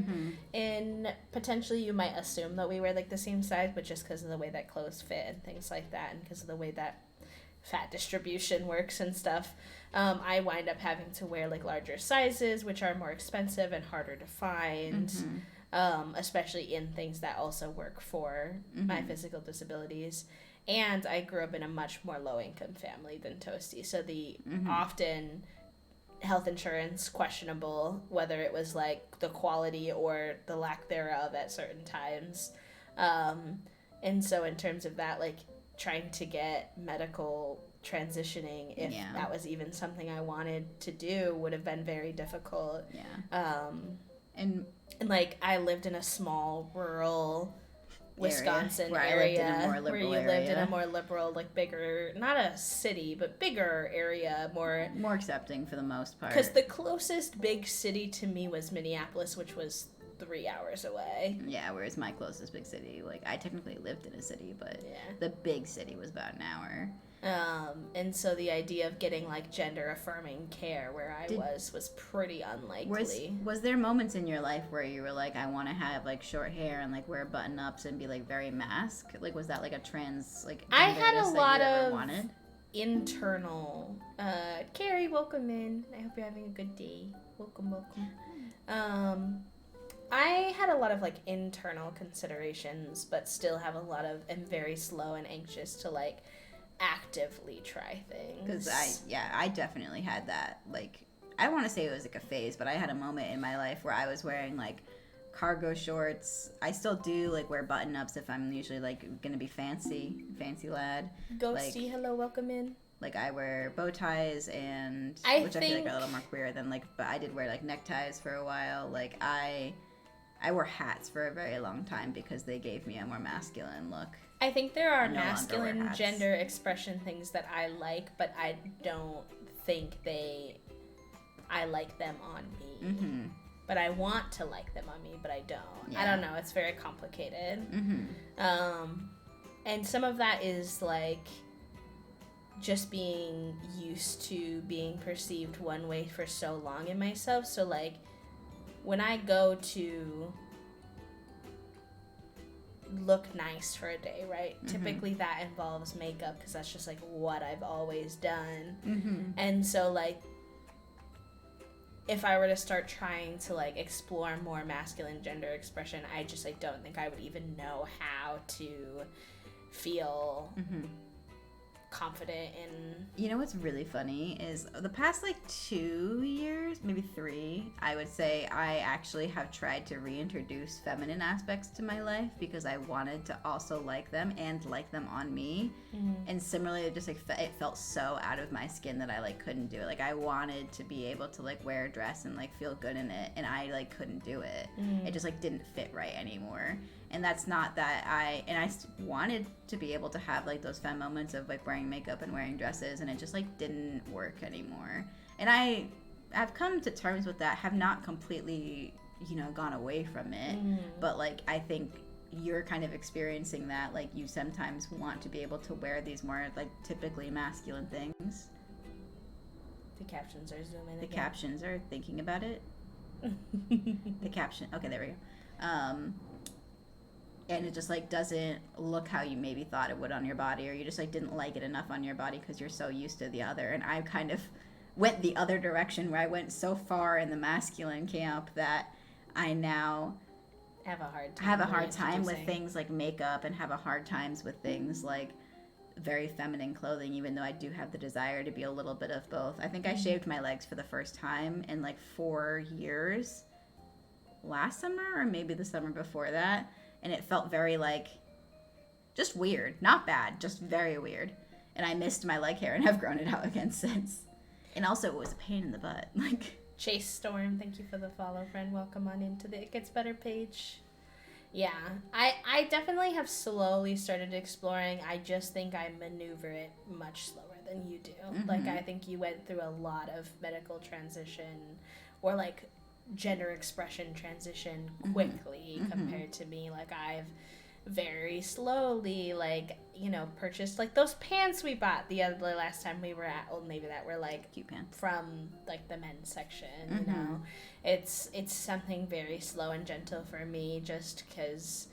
[SPEAKER 1] And potentially you might assume that we wear like the same size, but just because of the way that clothes fit and things like that, and because of the way that fat distribution works and stuff, I wind up having to wear like larger sizes, which are more expensive and harder to find, especially in things that also work for my physical disabilities. And I grew up in a much more low-income family than Toasty, so the often health insurance questionable, whether it was like the quality or the lack thereof at certain times. And so in terms of that, like trying to get medical transitioning, if that was even something I wanted to do, would have been very difficult. And like I lived in a small rural Wisconsin area where you lived in a more liberal, like bigger, not a city, but bigger area, more
[SPEAKER 2] accepting for the most part.
[SPEAKER 1] Because the closest big city to me was Minneapolis, which was 3 hours away.
[SPEAKER 2] Yeah, whereas my closest big city, like I technically lived in a city, but the big city was about an hour.
[SPEAKER 1] And so the idea of getting like gender affirming care where I was pretty unlikely.
[SPEAKER 2] Was there moments in your life where you were like, I want to have like short hair and like wear button ups and be like very mask? Like was that like a trans like?
[SPEAKER 1] I had a lot of internal. Carrie, welcome in. I hope you're having a good day. Welcome. I had a lot of like internal considerations, but still have a lot of am very slow and anxious to like actively try things.
[SPEAKER 2] Because I definitely had that, like, I don't want to say it was like a phase, but I had a moment in my life where I was wearing like cargo shorts. I still do like wear button ups if I'm usually like gonna be fancy lad.
[SPEAKER 1] Ghosty,
[SPEAKER 2] like,
[SPEAKER 1] hello, welcome in.
[SPEAKER 2] Like I wear bow ties and which I feel like are a little more queer than like, but I did wear like neckties for a while. Like I wore hats for a very long time because they gave me a more masculine look.
[SPEAKER 1] I think there are masculine gender expression things that I like, but I don't think I like them on me. But I want to like them on me, but I don't. I don't know. It's very complicated. And some of that is like just being used to being perceived one way for so long in myself. So like when I go to look nice for a day, right? Typically that involves makeup because that's just like what I've always done. And so like if I were to start trying to like explore more masculine gender expression, I just like don't think I would even know how to feel confident in.
[SPEAKER 2] You know what's really funny is the past like 2 years, maybe 3, I would say I actually have tried to reintroduce feminine aspects to my life because I wanted to also like them and like them on me. And similarly, it just like it felt so out of my skin that I like couldn't do it. Like I wanted to be able to like wear a dress and like feel good in it, and I like couldn't do it. It just like didn't fit right anymore. And that's not that I wanted to be able to have like those femme moments of like wearing makeup and wearing dresses, and it just like didn't work anymore. And I've come to terms with that, have not completely, you know, gone away from it. But like I think you're kind of experiencing that, like you sometimes want to be able to wear these more like typically masculine things.
[SPEAKER 1] The captions are zooming.
[SPEAKER 2] The captions are thinking about it. The caption. Okay, there we go. And it just like doesn't look how you maybe thought it would on your body, or you just like didn't like it enough on your body because you're so used to the other. And I kind of went the other direction where I went so far in the masculine camp that I now
[SPEAKER 1] have a hard time
[SPEAKER 2] with things like makeup, and have a hard times with things like very feminine clothing, even though I do have the desire to be a little bit of both. I think I shaved my legs for the first time in like 4 years last summer, or maybe the summer before that. And it felt very, like, just weird. Not bad, just very weird. And I missed my leg hair and have grown it out again since. And also, it was a pain in the butt. Like,
[SPEAKER 1] Chase Storm, thank you for the follow, friend. Welcome on into the It Gets Better page. Yeah, I definitely have slowly started exploring. I just think I maneuver it much slower than you do. Like, I think you went through a lot of medical transition, or, like, gender expression transition quickly compared to me. Like I've very slowly, like, you know, purchased like those pants we bought the last time we were at Old Navy that were like
[SPEAKER 2] cute pants
[SPEAKER 1] from like the men's section. You know, it's something very slow and gentle for me, just because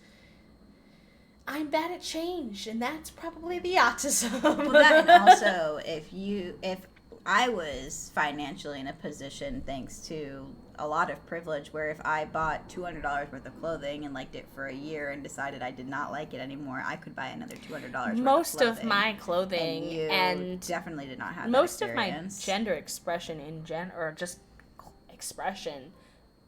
[SPEAKER 1] I'm bad at change, and that's probably the autism.
[SPEAKER 2] Well, that, and also if I was financially in a position, thanks to a lot of privilege, where if I bought $200 worth of clothing and liked it for a year and decided I did not like it anymore, I could buy another $200 worth
[SPEAKER 1] most
[SPEAKER 2] of
[SPEAKER 1] of my clothing, and
[SPEAKER 2] definitely did not have
[SPEAKER 1] most
[SPEAKER 2] that
[SPEAKER 1] of my
[SPEAKER 2] experience.
[SPEAKER 1] gender expression or just expression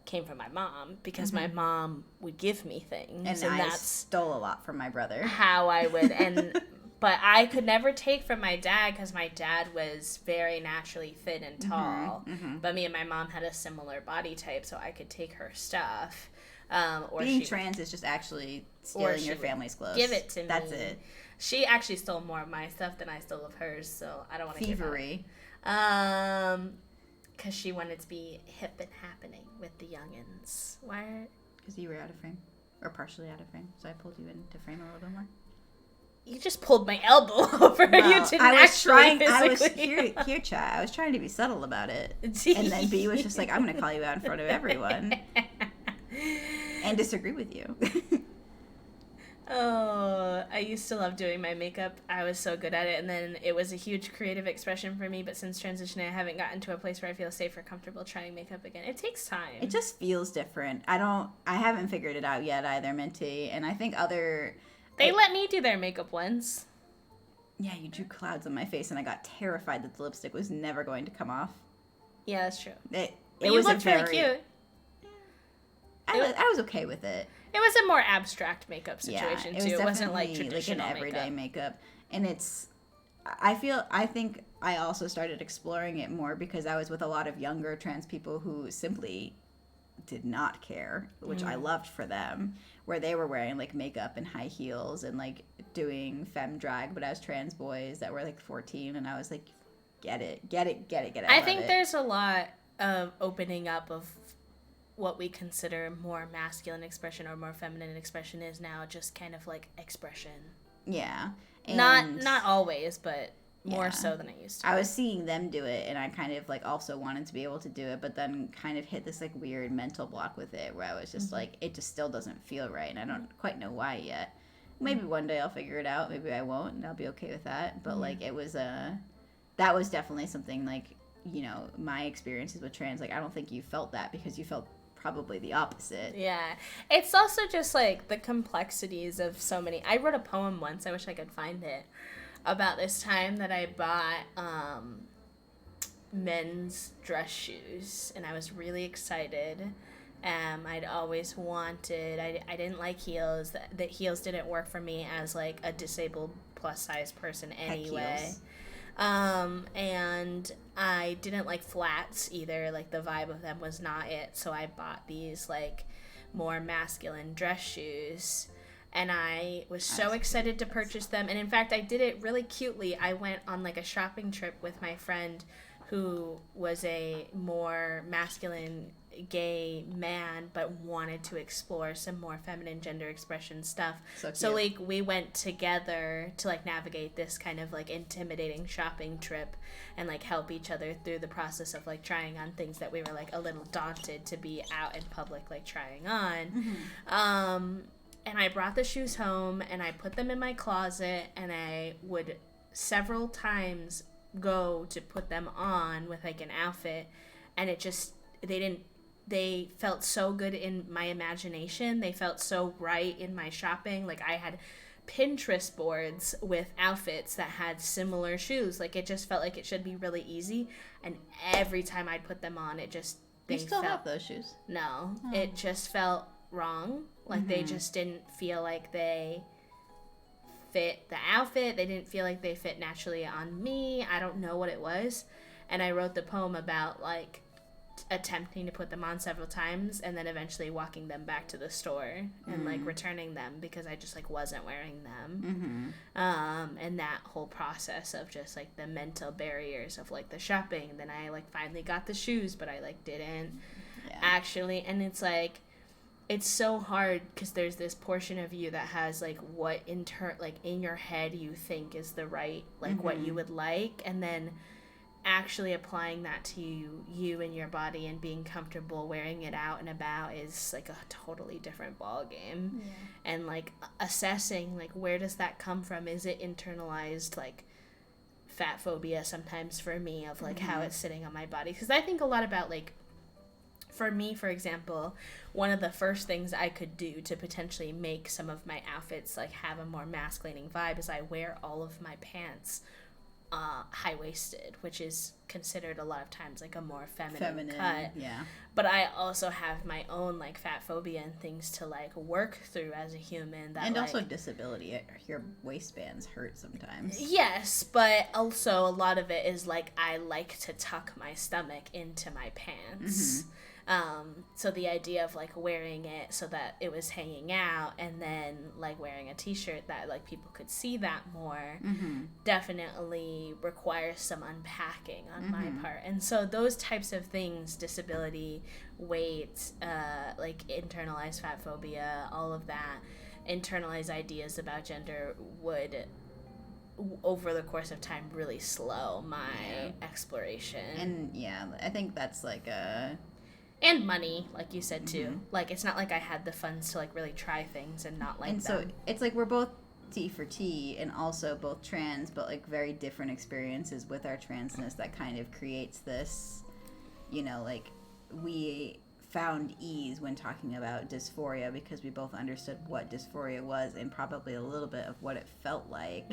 [SPEAKER 1] came from my mom, because my mom would give me things,
[SPEAKER 2] and I
[SPEAKER 1] that's
[SPEAKER 2] stole a lot from my brother.
[SPEAKER 1] how I would but I could never take from my dad, because my dad was very naturally thin and tall. But me and my mom had a similar body type, so I could take her stuff. Or
[SPEAKER 2] being trans is just actually stealing your family's clothes.
[SPEAKER 1] Give it to me.
[SPEAKER 2] That's it.
[SPEAKER 1] She actually stole more of my stuff than I stole of hers, so I don't want to
[SPEAKER 2] thievery.
[SPEAKER 1] Because she wanted to be hip and happening with the youngins. Why?
[SPEAKER 2] Because you were out of frame, or partially out of frame, so I pulled you into frame a little bit more.
[SPEAKER 1] You just pulled my elbow over.
[SPEAKER 2] Well,
[SPEAKER 1] You didn't actually physically.
[SPEAKER 2] Here, chat. I was trying to be subtle about it. And then B was just like, I'm going to call you out in front of everyone. And disagree with you.
[SPEAKER 1] Oh, I used to love doing my makeup. I was so good at it. And then it was a huge creative expression for me. But since transitioning, I haven't gotten to a place where I feel safe or comfortable trying makeup again. It takes time.
[SPEAKER 2] It just feels different. I haven't figured it out yet either, Minty. And I think
[SPEAKER 1] They let me do their makeup once.
[SPEAKER 2] Yeah, you drew clouds on my face, and I got terrified that the lipstick was never going to come off.
[SPEAKER 1] Yeah, that's true.
[SPEAKER 2] It
[SPEAKER 1] you
[SPEAKER 2] was
[SPEAKER 1] looked really cute.
[SPEAKER 2] I was okay with it.
[SPEAKER 1] It was a more abstract makeup situation,
[SPEAKER 2] yeah,
[SPEAKER 1] too. It wasn't like traditional
[SPEAKER 2] like an everyday makeup. And I think I also started exploring it more because I was with a lot of younger trans people who simply did not care, which I loved for them, where they were wearing like makeup and high heels and like doing femme drag, but as trans boys that were like 14, and I was like, get it.
[SPEAKER 1] I think there's a lot of opening up of what we consider more masculine expression or more feminine expression is now just kind of like expression.
[SPEAKER 2] Yeah.
[SPEAKER 1] And not always, but more so than I used to.
[SPEAKER 2] I was seeing them do it, and I kind of like also wanted to be able to do it, but then kind of hit this like weird mental block with it where I was just like, it just still doesn't feel right, and I don't quite know why yet. Maybe one day I'll figure it out, maybe I won't, and I'll be okay with that. But like it was that was definitely something like, you know, my experiences with trans, like I don't think you felt that because you felt probably the opposite.
[SPEAKER 1] Yeah. It's also just like the complexities of so many. I wrote a poem once, I wish I could find it, about this time that I bought men's dress shoes, and I was really excited. I'd always wanted, I didn't like heels. That heels didn't work for me as like a disabled plus size person anyway. And I didn't like flats either. Like the vibe of them was not it. So I bought these like more masculine dress shoes, and I was so excited to purchase them. And in fact, I did it really cutely. I went on like a shopping trip with my friend who was a more masculine gay man but wanted to explore some more feminine gender expression stuff. So like we went together to like navigate this kind of like intimidating shopping trip and like help each other through the process of like trying on things that we were like a little daunted to be out in public like trying on. And I brought the shoes home and I put them in my closet, and I would several times go to put them on with like an outfit, and it just they felt so good in my imagination. They felt so right in my shopping. Like I had Pinterest boards with outfits that had similar shoes. Like it just felt like it should be really easy. And every time I'd put them on, it just
[SPEAKER 2] you still have those shoes?
[SPEAKER 1] No, it just felt wrong. Like they just didn't feel like they fit the outfit. They didn't feel like they fit naturally on me. I don't know what it was. And I wrote the poem about like attempting to put them on several times and then eventually walking them back to the store and like returning them because I just like wasn't wearing them. And that whole process of just like the mental barriers of like the shopping, and then I like finally got the shoes but I like didn't actually. And it's like it's so hard because there's this portion of you that has like what like in your head you think is the right like what you would like, and then actually applying that to you and your body and being comfortable wearing it out and about is like a totally different ball game. And like assessing like where does that come from? Is it internalized like fat phobia sometimes for me of like how it's sitting on my body? Because I think a lot about like, for me, for example, one of the first things I could do to potentially make some of my outfits like have a more masculine vibe is I wear all of my pants high-waisted, which is considered a lot of times like a more feminine cut. But I also have my own like fat phobia and things to like work through as a human. That,
[SPEAKER 2] and
[SPEAKER 1] like,
[SPEAKER 2] also disability. Your waistbands hurt sometimes.
[SPEAKER 1] Yes, but also a lot of it is like I like to tuck my stomach into my pants. So the idea of like wearing it so that it was hanging out, and then like wearing a t-shirt that like people could see that more definitely requires some unpacking on my part. And so those types of things, disability, weight, like internalized fat phobia, all of that, internalized ideas about gender would over the course of time really slow my exploration.
[SPEAKER 2] And I think that's like a...
[SPEAKER 1] And money, like you said, too. Like, it's not like I had the funds to, like, really try things and not like them.
[SPEAKER 2] And so, it's like we're both T for T and also both trans, but, like, very different experiences with our transness that kind of creates this, you know, like, we found ease when talking about dysphoria because we both understood what dysphoria was and probably a little bit of what it felt like.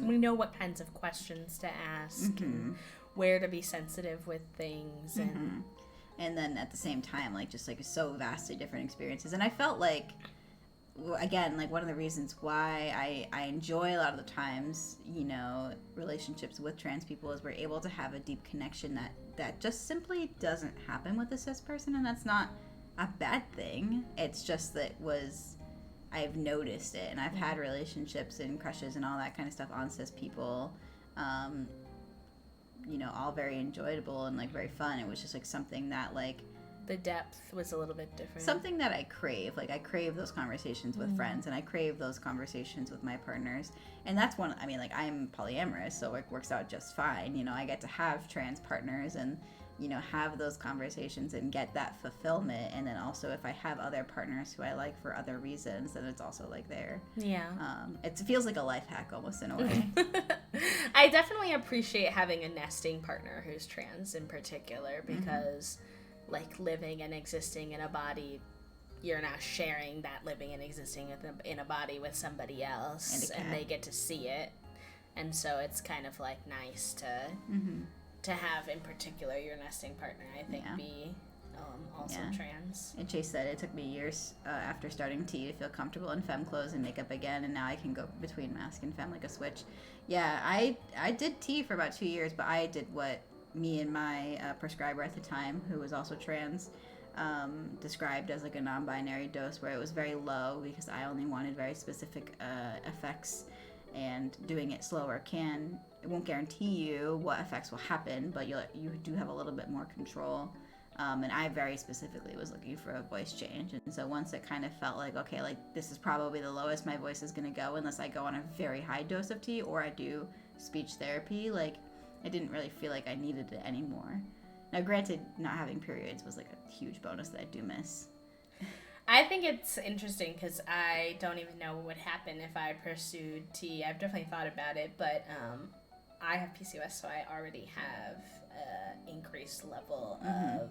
[SPEAKER 1] We know what kinds of questions to ask and where to be sensitive with things.
[SPEAKER 2] And then at the same time, like, just, like, so vastly different experiences. And I felt like, again, like, one of the reasons why I enjoy a lot of the times, you know, relationships with trans people is we're able to have a deep connection that just simply doesn't happen with a cis person. And that's not a bad thing. It's just that I've noticed it. And I've had relationships and crushes and all that kind of stuff on cis people. You know, all very enjoyable and like very fun. It was just like something that like
[SPEAKER 1] The depth was a little bit different.
[SPEAKER 2] Something that I crave. Like, I crave those conversations with friends, and I crave those conversations with my partners. And that's one, I mean, like, I'm polyamorous, so it works out just fine. You know, I get to have trans partners and, you know, have those conversations and get that fulfillment. And then also, if I have other partners who I like for other reasons, then it's also, like, there.
[SPEAKER 1] Yeah.
[SPEAKER 2] It feels like a life hack almost in a way.
[SPEAKER 1] I definitely appreciate having a nesting partner who's trans in particular, because like living and existing in a body, you're not sharing that living and existing in a body with somebody else, and they get to see it, and so it's kind of like nice to have, in particular, your nesting partner, I think, be also trans.
[SPEAKER 2] And Chase said it took me years after starting T to feel comfortable in femme clothes and makeup again, and now I can go between mask and femme like a switch. Yeah, I did T for about 2 years, but I did what me and my prescriber at the time, who was also trans, described as like a non-binary dose, where it was very low because I only wanted very specific effects, and doing it slower it won't guarantee you what effects will happen, but you do have a little bit more control. And I very specifically was looking for a voice change, and so once it kind of felt like, okay, like this is probably the lowest my voice is going to go unless I go on a very high dose of T or I do speech therapy, like I didn't really feel like I needed it anymore. Now, granted, not having periods was like a huge bonus that I do miss.
[SPEAKER 1] I think it's interesting because I don't even know what would happen if I pursued T. I've definitely thought about it, but I have PCOS, so I already have an increased level of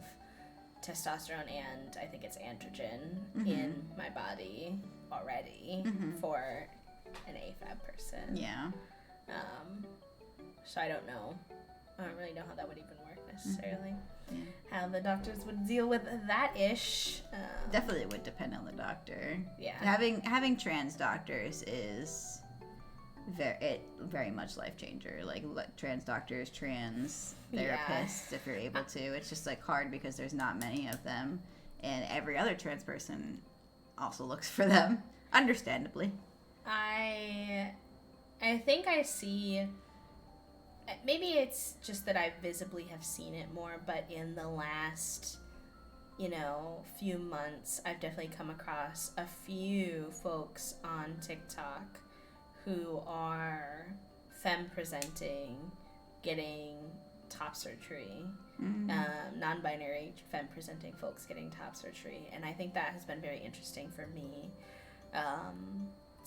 [SPEAKER 1] testosterone, and I think it's androgen in my body already for an AFAB person.
[SPEAKER 2] Yeah.
[SPEAKER 1] So I don't know. I don't really know how that would even work necessarily. How the doctors would deal with that ish.
[SPEAKER 2] Definitely would depend on the doctor.
[SPEAKER 1] Yeah.
[SPEAKER 2] Having trans doctors is very much life changer. Like trans doctors, trans therapists, if you're able to. It's just like hard because there's not many of them, and every other trans person also looks for them, understandably.
[SPEAKER 1] I think I see, maybe it's just that I visibly have seen it more, but in the last, few months, I've definitely come across a few folks on TikTok who are femme presenting, getting top surgery, non-binary femme presenting folks getting top surgery, and I think that has been very interesting for me.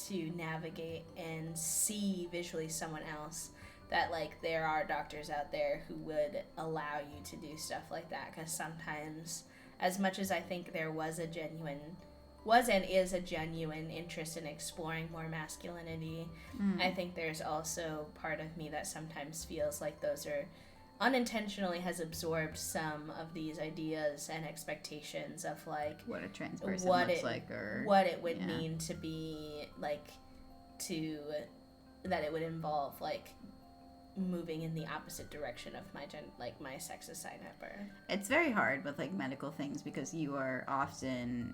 [SPEAKER 1] To navigate and see visually someone else, that like there are doctors out there who would allow you to do stuff like that, because sometimes, as much as I think there was and is a genuine interest in exploring more masculinity, I think there's also part of me that sometimes feels like those are unintentionally has absorbed some of these ideas and expectations of like
[SPEAKER 2] what a trans person looks like, or
[SPEAKER 1] what it would mean to be like, that it would involve like moving in the opposite direction of my sex assigned at birth.
[SPEAKER 2] It's very hard with like medical things because you are often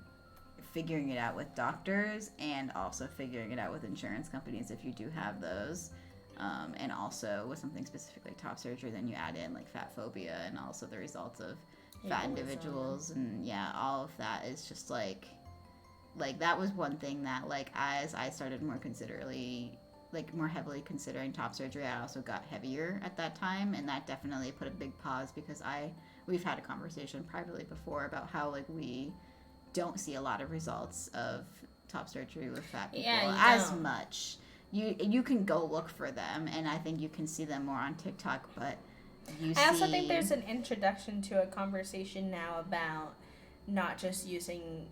[SPEAKER 2] figuring it out with doctors and also figuring it out with insurance companies if you do have those. And also with something specific like top surgery, then you add in like fat phobia and also the results of fat individuals, and all of that is just like that was one thing that like as I started more heavily considering top surgery, I also got heavier at that time, and that definitely put a big pause because we've had a conversation privately before about how like we don't see a lot of results of top surgery with fat people as much. You can go look for them, and I think you can see them more on TikTok, but I
[SPEAKER 1] also think there's an introduction to a conversation now about not just using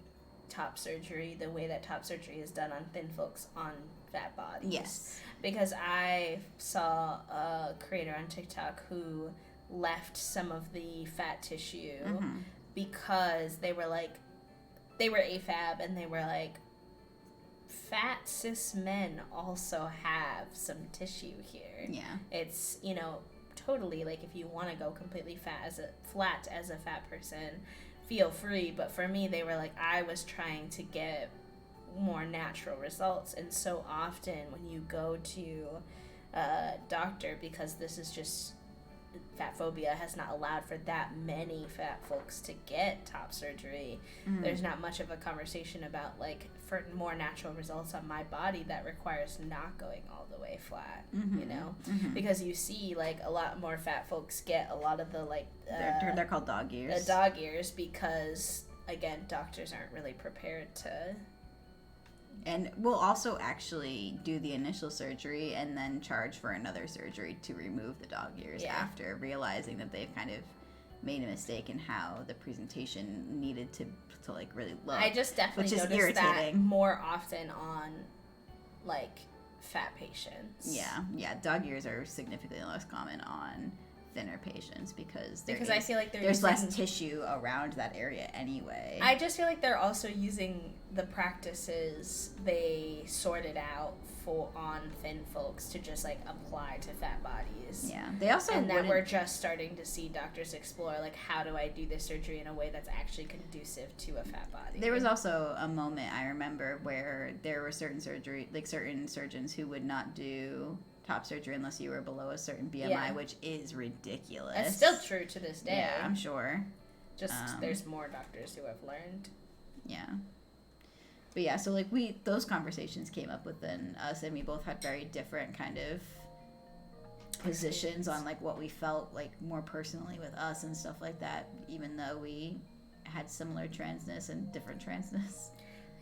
[SPEAKER 1] top surgery the way that top surgery is done on thin folks on fat bodies.
[SPEAKER 2] Yes.
[SPEAKER 1] Because I saw a creator on TikTok who left some of the fat tissue because they were AFAB, and they were like, fat cis men also have some tissue here. Yeah. It's, totally like if you want to go completely flat as a fat person, feel free. But for me, they were like, I was trying to get more natural results. And so often when you go to a doctor, because this is just fat phobia has not allowed for that many fat folks to get top surgery. There's not much of a conversation about, like, for more natural results on my body that requires not going all the way flat, you know? Because you see, like, a lot more fat folks get a lot of the, like...
[SPEAKER 2] they're called dog ears.
[SPEAKER 1] The dog ears because, again, doctors aren't really prepared to...
[SPEAKER 2] And we'll also actually do the initial surgery and then charge for another surgery to remove the dog ears after realizing that they've kind of made a mistake in how the presentation needed to like really look.
[SPEAKER 1] I just definitely noticed that more often on like fat patients.
[SPEAKER 2] Yeah, dog ears are significantly less common on thinner patients because
[SPEAKER 1] I feel like
[SPEAKER 2] there's less tissue around that area anyway.
[SPEAKER 1] I just feel like they're also using the practices they sorted out on thin folks to just like apply to fat bodies.
[SPEAKER 2] Yeah, they also
[SPEAKER 1] and that we're just starting to see doctors explore like how do I do this surgery in a way that's actually conducive to a fat body.
[SPEAKER 2] There was also a moment I remember where there were certain surgeons who would not do top surgery unless you were below a certain BMI, which is ridiculous.
[SPEAKER 1] It's still true to this day.
[SPEAKER 2] Yeah, I'm sure.
[SPEAKER 1] Just there's more doctors who have learned.
[SPEAKER 2] Yeah. But yeah, so like those conversations came up within us, and we both had very different kind of positions on like what we felt like more personally with us and stuff like that, even though we had similar transness and different transness.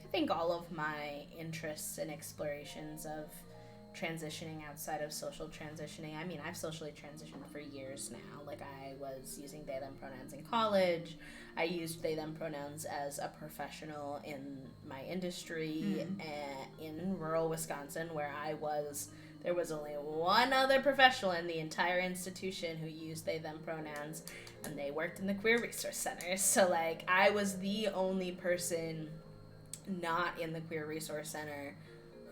[SPEAKER 1] I think all of my interests and explorations of transitioning outside of social transitioning. I mean, I've socially transitioned for years now. Like, I was using they, them pronouns in college. I used they, them pronouns as a professional in my industry in rural Wisconsin, where there was only one other professional in the entire institution who used they, them pronouns, and they worked in the Queer Resource Center. So, like, I was the only person not in the Queer Resource Center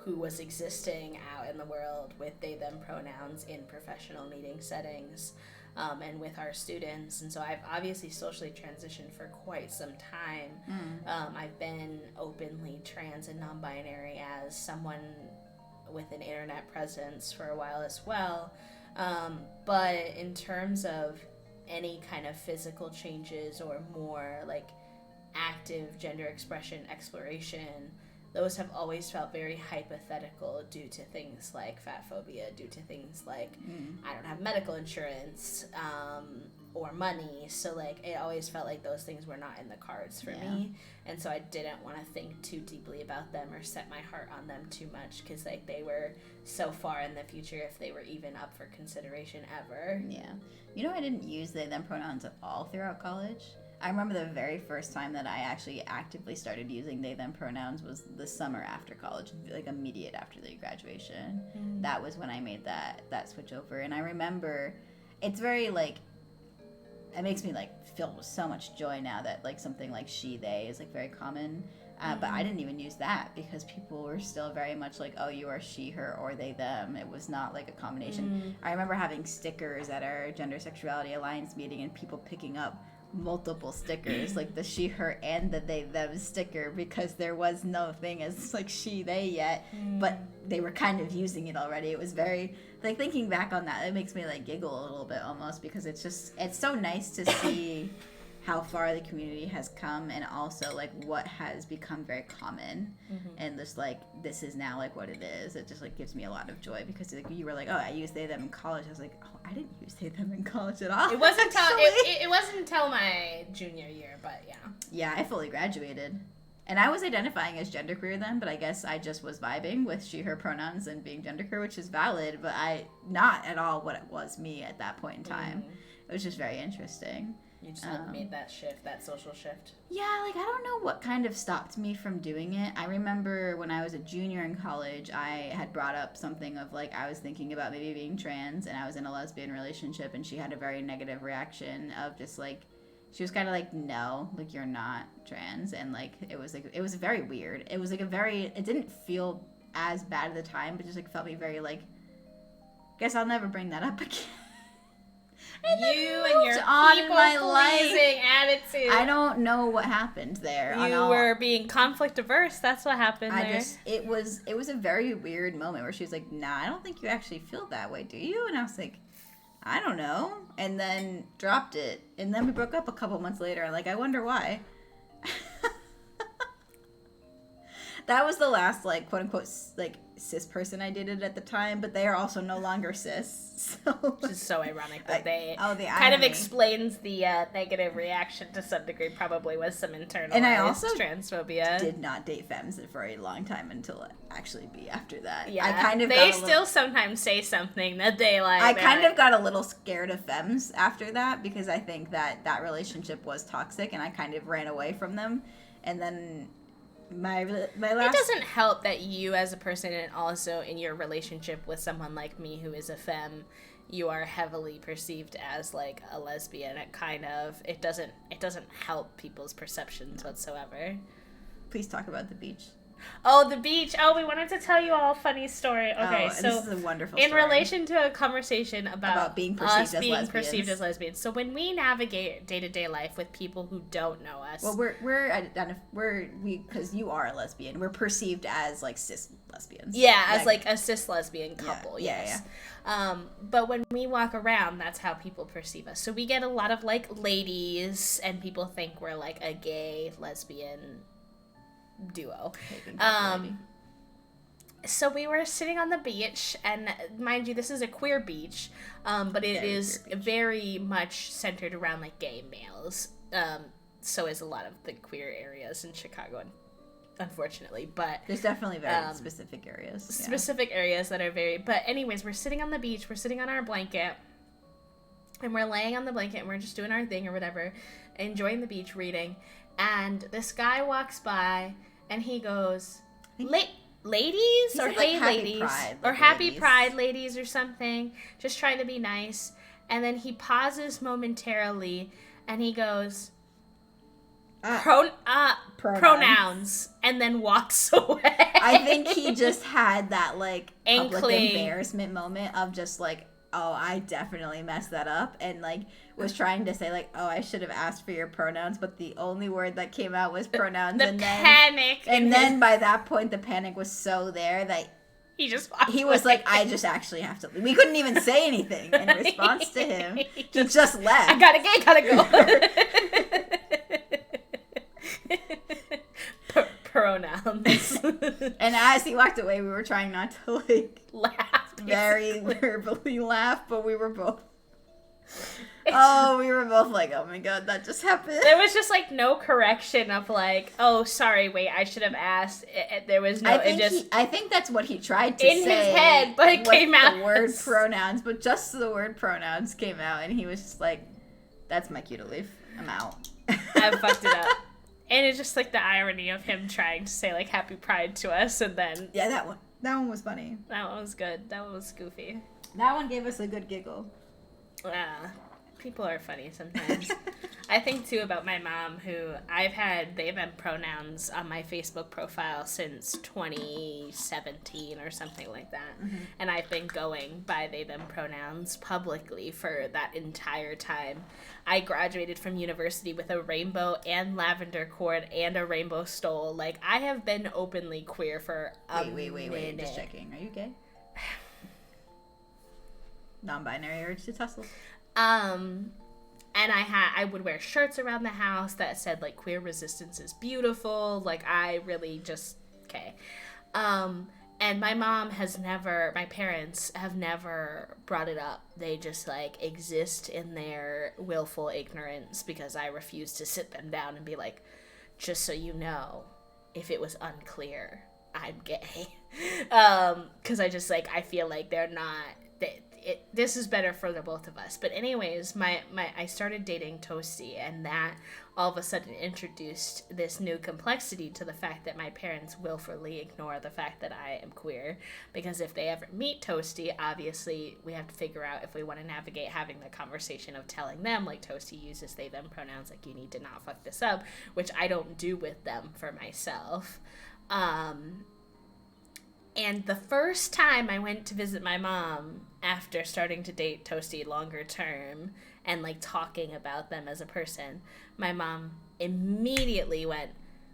[SPEAKER 1] who was existing out in the world with they, them pronouns in professional meeting settings and with our students. And so I've obviously socially transitioned for quite some time. I've been openly trans and non-binary as someone with an internet presence for a while as well. But in terms of any kind of physical changes or more like active gender expression exploration, those have always felt very hypothetical due to things like fat phobia, due to things like I don't have medical insurance or money. So, like, it always felt like those things were not in the cards for me. And so I didn't want to think too deeply about them or set my heart on them too much because, like, they were so far in the future if they were even up for consideration ever.
[SPEAKER 2] Yeah. You know, I didn't use they, them pronouns at all throughout college. I remember the very first time that I actually actively started using they, them pronouns was the summer after college, like immediate after the graduation. That was when I made that switch over. And I remember it's very like, it makes me like feel so much joy now that like something like she, they is like very common. But I didn't even use that because people were still very much like, oh, you are she, her, or they, them. It was not like a combination. I remember having stickers at our Gender Sexuality Alliance meeting and people picking up multiple stickers, like the she, her, and the they, them sticker, because there was no thing as like she, they yet, but they were kind of using it already. It was very, like, thinking back on that, it makes me like giggle a little bit almost, because it's so nice to see how far the community has come, and also like what has become very common, and just like this is now like what it is. It just like gives me a lot of joy, because like you were like, oh, I used they, them in college. I was like, oh, I didn't use they, them in college at all.
[SPEAKER 1] It wasn't it wasn't until my junior year, but
[SPEAKER 2] yeah, I fully graduated, and I was identifying as genderqueer then, but I guess I just was vibing with she, her pronouns and being genderqueer, which is valid, but not at all what it was me at that point in time. It was just very interesting.
[SPEAKER 1] You just made that shift, that social shift.
[SPEAKER 2] Yeah, like, I don't know what kind of stopped me from doing it. I remember when I was a junior in college, I had brought up something of, like, I was thinking about maybe being trans, and I was in a lesbian relationship, and she had a very negative reaction of just, like, she was kind of like, no, like, you're not trans, and, like, it was very weird. It was, like, it didn't feel as bad at the time, but just, like, felt me very, like, guess I'll never bring that up again. And
[SPEAKER 1] you and your people-pleasing attitude.
[SPEAKER 2] I don't know what happened there.
[SPEAKER 1] You were being conflict averse. That's what happened there.
[SPEAKER 2] It was a very weird moment where she was like, nah, I don't think you actually feel that way, do you? And I was like, I don't know. And then dropped it. And then we broke up a couple months later. Like, I wonder why. That was the last, like, quote-unquote, like, cis person I dated at the time, but they are also no longer cis. So.
[SPEAKER 1] Which is so ironic that
[SPEAKER 2] the
[SPEAKER 1] kind of explains the negative reaction to some degree, probably with some internalized
[SPEAKER 2] and I also
[SPEAKER 1] transphobia.
[SPEAKER 2] Did not date femmes for a long time until actually be after that.
[SPEAKER 1] Yeah,
[SPEAKER 2] I kind of
[SPEAKER 1] they still sometimes say something that they like.
[SPEAKER 2] I kind of got a little scared of femmes after that because I think that relationship was toxic and I kind of ran away from them. And then my last...
[SPEAKER 1] It doesn't help that you as a person and also in your relationship with someone like me who is a femme, you are heavily perceived as like a lesbian. It doesn't help people's perceptions whatsoever.
[SPEAKER 2] Please talk about the beach.
[SPEAKER 1] Oh, the beach. Oh, we wanted to tell you all a funny story. Okay, so
[SPEAKER 2] this is a wonderful
[SPEAKER 1] in
[SPEAKER 2] story.
[SPEAKER 1] relation to a conversation about
[SPEAKER 2] being perceived as lesbians.
[SPEAKER 1] So when we navigate day-to-day life with people who don't know us.
[SPEAKER 2] Well, because you are a lesbian. We're perceived as like cis lesbians.
[SPEAKER 1] Yeah, as like a cis lesbian couple.
[SPEAKER 2] Yeah,
[SPEAKER 1] yes. Yeah. But when we walk around, that's how people perceive us. So we get a lot of like ladies, and people think we're like a gay lesbian duo. So we were sitting on the beach, and mind you, this is a queer beach, but it is very much centered around like gay males. So is a lot of the queer areas in Chicago, unfortunately. But
[SPEAKER 2] there's definitely very specific areas.
[SPEAKER 1] Specific areas that are very. But anyways, we're sitting on the beach. We're sitting on our blanket, and we're laying on the blanket, and we're just doing our thing or whatever, enjoying the beach, reading. And this guy walks by, and he goes, ladies, or hey ladies,
[SPEAKER 2] pride,
[SPEAKER 1] or happy pride ladies, or something, just trying to be nice. And then he pauses momentarily, and he goes, pronouns, and then walks away.
[SPEAKER 2] I think he just had that, like, public embarrassment moment of just, like, oh, I definitely messed that up, and, like, was trying to say, like, oh, I should have asked for your pronouns, but the only word that came out was pronouns. And then by that point, the panic was so there that he was like, I just actually have to leave. We couldn't even say anything in response to him. He just left.
[SPEAKER 1] I gotta go. Pronouns.
[SPEAKER 2] And as he walked away, we were trying not to, like,
[SPEAKER 1] laugh.
[SPEAKER 2] Very verbally laugh, but we were both like, oh my god, that just happened.
[SPEAKER 1] There was just like no correction of like, oh sorry, wait, I should have asked. There was no.
[SPEAKER 2] I think that's what he tried to
[SPEAKER 1] say in his head, but it came out
[SPEAKER 2] the word pronouns, but just the word pronouns came out, and he was just like, that's my cue to leave. I'm out.
[SPEAKER 1] I fucked it up. And it's just like the irony of him trying to say like happy pride to us, and then
[SPEAKER 2] that one was funny.
[SPEAKER 1] That one was good. That one was goofy.
[SPEAKER 2] That one gave us a good giggle.
[SPEAKER 1] People are funny sometimes. I think too about my mom, who I've had they them pronouns on my Facebook profile since 2017 or something like that. Mm-hmm. And I've been going by they them pronouns publicly for that entire time. I graduated from university with a rainbow and lavender cord and a rainbow stole. Like, I have been openly queer for a minute.
[SPEAKER 2] Wait. Just checking. Are you gay? Non-binary urge to tussle.
[SPEAKER 1] And I would wear shirts around the house that said, like, queer resistance is beautiful. Like, I really just, okay. And my parents have never brought it up. They just, like, exist in their willful ignorance because I refuse to sit them down and be like, just so you know, if it was unclear, I'm gay. Because I just, like, I feel like they're not... this is better for the both of us. But anyways, I started dating Toasty, and that all of a sudden introduced this new complexity to the fact that my parents willfully ignore the fact that I am queer. Because if they ever meet Toasty, obviously we have to figure out if we want to navigate having the conversation of telling them, like, Toasty uses they them pronouns, like, you need to not fuck this up, which I don't do with them for myself. And the first time I went to visit my mom after starting to date Toasty longer term and, like, talking about them as a person, my mom immediately went,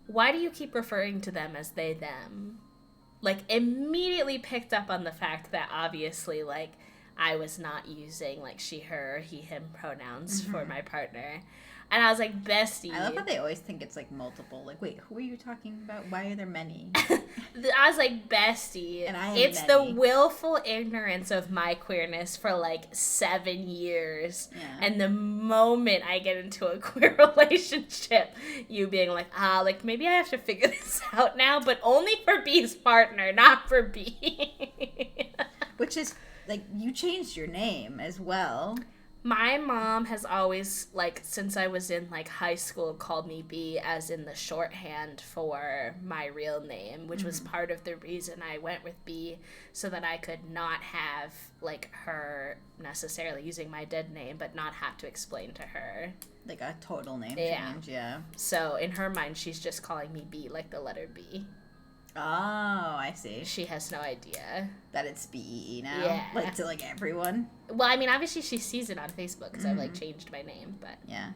[SPEAKER 1] why do you keep referring to them as they, them? Like, immediately picked up on the fact that obviously, like, I was not using like she, her, he, him pronouns for my partner. And I was like, bestie.
[SPEAKER 2] I love how they always think it's like multiple. Like, wait, who are you talking about? Why are there many?
[SPEAKER 1] I was like, bestie.
[SPEAKER 2] And I am
[SPEAKER 1] it's
[SPEAKER 2] many.
[SPEAKER 1] the willful ignorance of my queerness for like 7 years.
[SPEAKER 2] Yeah.
[SPEAKER 1] And the moment I get into a queer relationship, you being like, like maybe I have to figure this out now, but only for B's partner, not for B.
[SPEAKER 2] Which is, like, you changed your name as well.
[SPEAKER 1] My mom has always, like, since I was in, like, high school, called me B as in the shorthand for my real name, which was part of the reason I went with B, so that I could not have, like, her necessarily using my dead name, but not have to explain to her.
[SPEAKER 2] Like a total name change, yeah.
[SPEAKER 1] So, in her mind, she's just calling me B, like the letter B.
[SPEAKER 2] Oh, I see.
[SPEAKER 1] She has no idea.
[SPEAKER 2] That it's BEE now?
[SPEAKER 1] Yeah.
[SPEAKER 2] Like, to, like, everyone?
[SPEAKER 1] Well, I mean, obviously she sees it on Facebook, because I've, like, changed my name, but...
[SPEAKER 2] Yeah.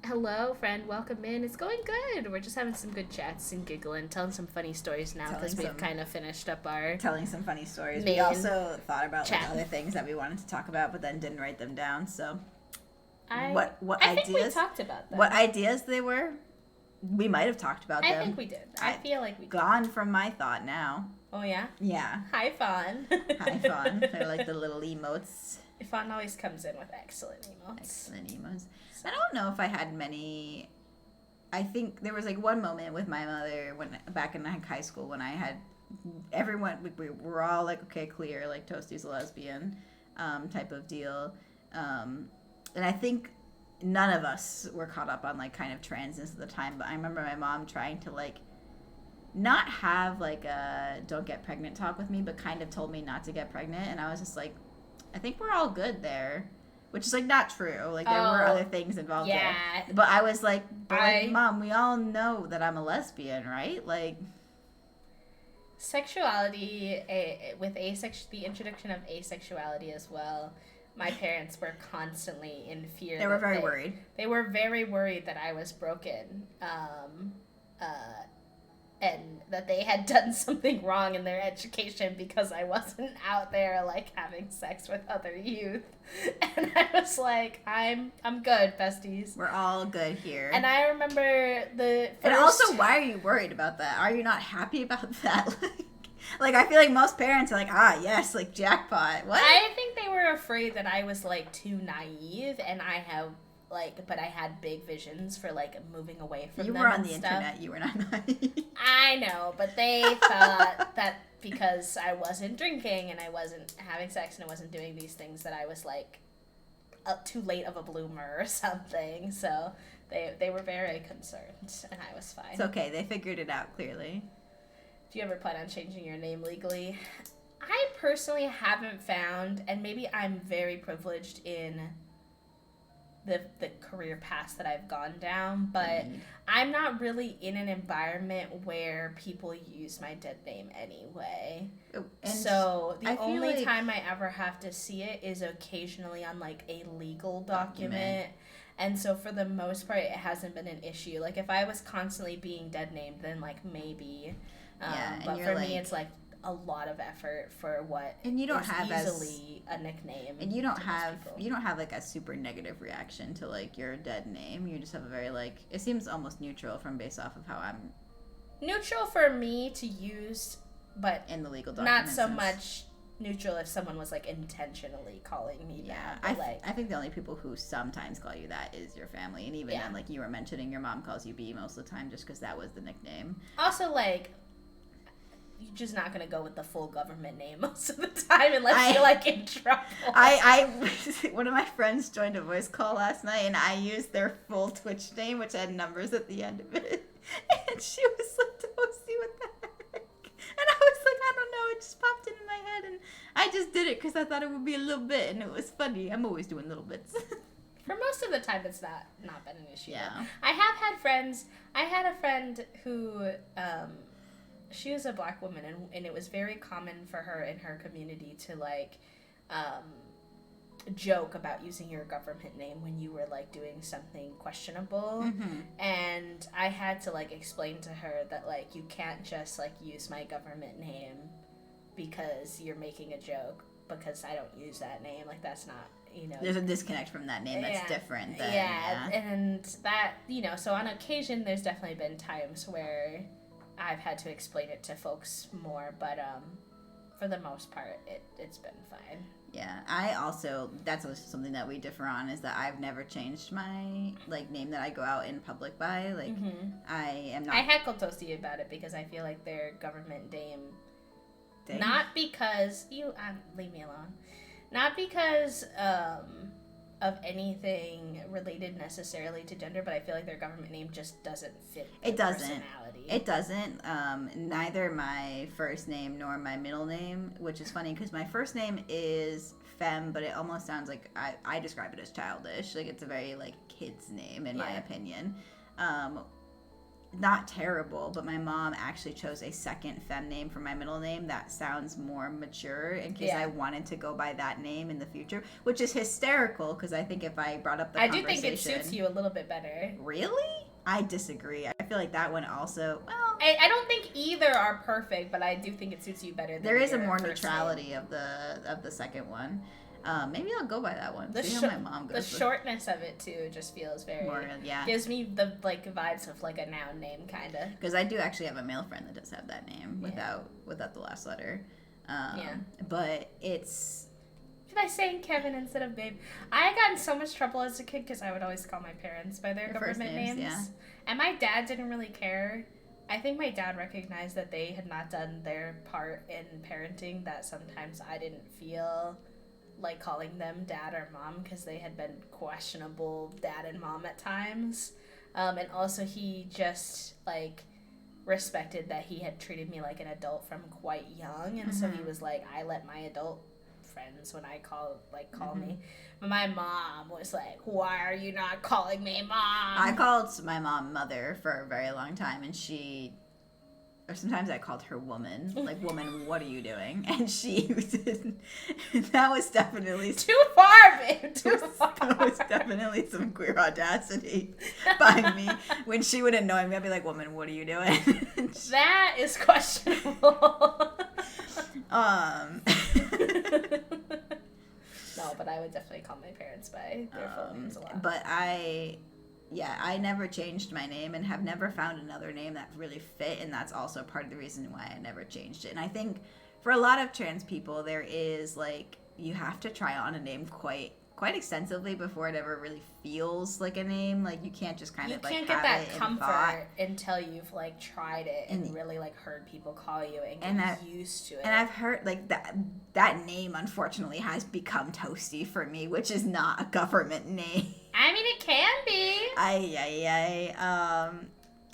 [SPEAKER 1] Hello, friend. Welcome in. It's going good. We're just having some good chats and giggling, telling some funny stories now, because we've kind of finished up our...
[SPEAKER 2] Telling some funny stories. We also thought about, like, other things that we wanted to talk about, but then didn't write them down, so... What
[SPEAKER 1] I
[SPEAKER 2] ideas?
[SPEAKER 1] think we talked about them.
[SPEAKER 2] What ideas they were? We might have talked about them.
[SPEAKER 1] I think we did. I feel like we did.
[SPEAKER 2] Gone from my thought now.
[SPEAKER 1] Oh, yeah?
[SPEAKER 2] Yeah.
[SPEAKER 1] Hi, Fawn.
[SPEAKER 2] Hi, Fawn. They're like the little emotes.
[SPEAKER 1] Fawn always comes in with excellent emotes.
[SPEAKER 2] Excellent emotes. I don't know if I had many... I think there was, like, one moment with my mother back in high school when I had... Everyone... We were all, like, okay, clear. Like, Toasty's a lesbian type of deal. And I think... None of us were caught up on, like, kind of transness at the time, but I remember my mom trying to, like, not have, like, a don't get pregnant talk with me, but kind of told me not to get pregnant, and I was just like, I think we're all good there, which is, like, not true. Like, there were other things involved there. But I was like, Mom, we all know that I'm a lesbian, right? Like...
[SPEAKER 1] Sexuality, with the introduction of asexuality as well... My parents were constantly in fear.
[SPEAKER 2] They were very worried.
[SPEAKER 1] They were very worried that I was broken, and that they had done something wrong in their education because I wasn't out there, like, having sex with other youth. And I was like, I'm good, besties.
[SPEAKER 2] We're all good here.
[SPEAKER 1] And I remember the first...
[SPEAKER 2] And also, why are you worried about that? Are you not happy about that? Like, I feel like most parents are like, yes, like, jackpot. What?
[SPEAKER 1] I think they were afraid that I was, like, too naive, and I have, like, but I had big visions for, like, moving away from them.
[SPEAKER 2] You were on the internet, you were not naive.
[SPEAKER 1] I know, but they thought that because I wasn't drinking, and I wasn't having sex, and I wasn't doing these things, that I was, like, too late of a bloomer or something, so they were very concerned, and I was fine.
[SPEAKER 2] It's okay, they figured it out, clearly.
[SPEAKER 1] Do you ever plan on changing your name legally? I personally haven't found, and maybe I'm very privileged in the career path that I've gone down, but I'm not really in an environment where people use my dead name anyway. And so the only time I ever have to see it is occasionally on, like, a legal document. And so for the most part, it hasn't been an issue. Like, if I was constantly being dead named, then, like, maybe... but for me, it's like a lot of effort for what
[SPEAKER 2] and you don't
[SPEAKER 1] is
[SPEAKER 2] have
[SPEAKER 1] easily a nickname.
[SPEAKER 2] And you don't have like a super negative reaction to, like, your dead name. You just have a very, like, it seems almost neutral based off of how I'm
[SPEAKER 1] neutral for me to use, but
[SPEAKER 2] in the legal documents.
[SPEAKER 1] Not so much neutral if someone was, like, intentionally calling me that.
[SPEAKER 2] I think the only people who sometimes call you that is your family, and even then, like you were mentioning, your mom calls you B most of the time just because that was the nickname.
[SPEAKER 1] Also, like, you're just not gonna go with the full government name most of the time unless you're, like, in trouble.
[SPEAKER 2] One of my friends joined a voice call last night, and I used their full Twitch name, which had numbers at the end of it, and she was like, "Toasty, what the heck?" And I was like, "I don't know, it just popped into my head, and I just did it because I thought it would be a little bit, and it was funny. I'm always doing little bits."
[SPEAKER 1] For most of the time, it's not been an issue.
[SPEAKER 2] Yeah.
[SPEAKER 1] I have had friends. I had a friend who, she was a black woman, and it was very common for her in her community to, like, joke about using your government name when you were, like, doing something questionable.
[SPEAKER 2] Mm-hmm.
[SPEAKER 1] And I had to, like, explain to her that, like, you can't just, like, use my government name because you're making a joke. because I don't use that name. Like, that's not, you know.
[SPEAKER 2] There's a disconnect from that name that's different than,
[SPEAKER 1] and that, you know, so on occasion there's definitely been times where I've had to explain it to folks more, but for the most part it's been fine.
[SPEAKER 2] Yeah, I also, that's also something that we differ on, is that I've never changed my, like, name that I go out in public by. Like, I am not...
[SPEAKER 1] I heckled Toasty about it because I feel like their government name... Not because... leave me alone. Not because of anything related necessarily to gender, but I feel like their government name just doesn't fit their personality.
[SPEAKER 2] It doesn't. Neither my first name nor my middle name, which is funny because my first name is femme, but it almost sounds like I describe it as childish. Like, it's a very, like, kid's name in my opinion. Not terrible, but my mom actually chose a second femme name for my middle name that sounds more mature in case I wanted to go by that name in the future, which is hysterical because I think if I brought up the conversation...
[SPEAKER 1] I do think it suits you a little bit better.
[SPEAKER 2] Really? I disagree. I feel like that one also... Well,
[SPEAKER 1] I don't think either are perfect, but I do think it suits you better than
[SPEAKER 2] there is a more neutrality of the second one. Maybe I'll go by that one. See how my mom goes.
[SPEAKER 1] The shortness of it too just feels very more, gives me the like vibes of like a noun name kind of.
[SPEAKER 2] Because I do actually have a male friend that does have that name without the last letter. But it's.
[SPEAKER 1] By saying Kevin instead of Babe, I got in so much trouble as a kid because I would always call my parents by their government names, and my dad didn't really care. I think my dad recognized that they had not done their part in parenting. That sometimes I didn't feel like calling them dad or mom because they had been questionable dad and mom at times, and also he just like respected that he had treated me like an adult from quite young, and so he was like, I let my adult friends when I call me, but my mom was like, why are you not calling me mom?
[SPEAKER 2] I called my mom mother for a very long time, and or sometimes I called her woman, like, woman, what are you doing? And she that was definitely...
[SPEAKER 1] Too far, babe, too far.
[SPEAKER 2] That was definitely some queer audacity by me. When she would annoy me, I'd be like, woman, what are you doing?
[SPEAKER 1] That is questionable. No, but I would definitely call my parents by their full names a lot.
[SPEAKER 2] But I never changed my name and have never found another name that really fit, and that's also part of the reason why I never changed it. And I think for a lot of trans people, there is, like, you have to try on a name quite extensively before it ever really feels like a name. Like, you can't just kind of like
[SPEAKER 1] have that comfort until you've like tried it and really like heard people call you and get used to it. And
[SPEAKER 2] I've heard like that name unfortunately has become Toasty for me, which is not a government name.
[SPEAKER 1] I mean, it can be.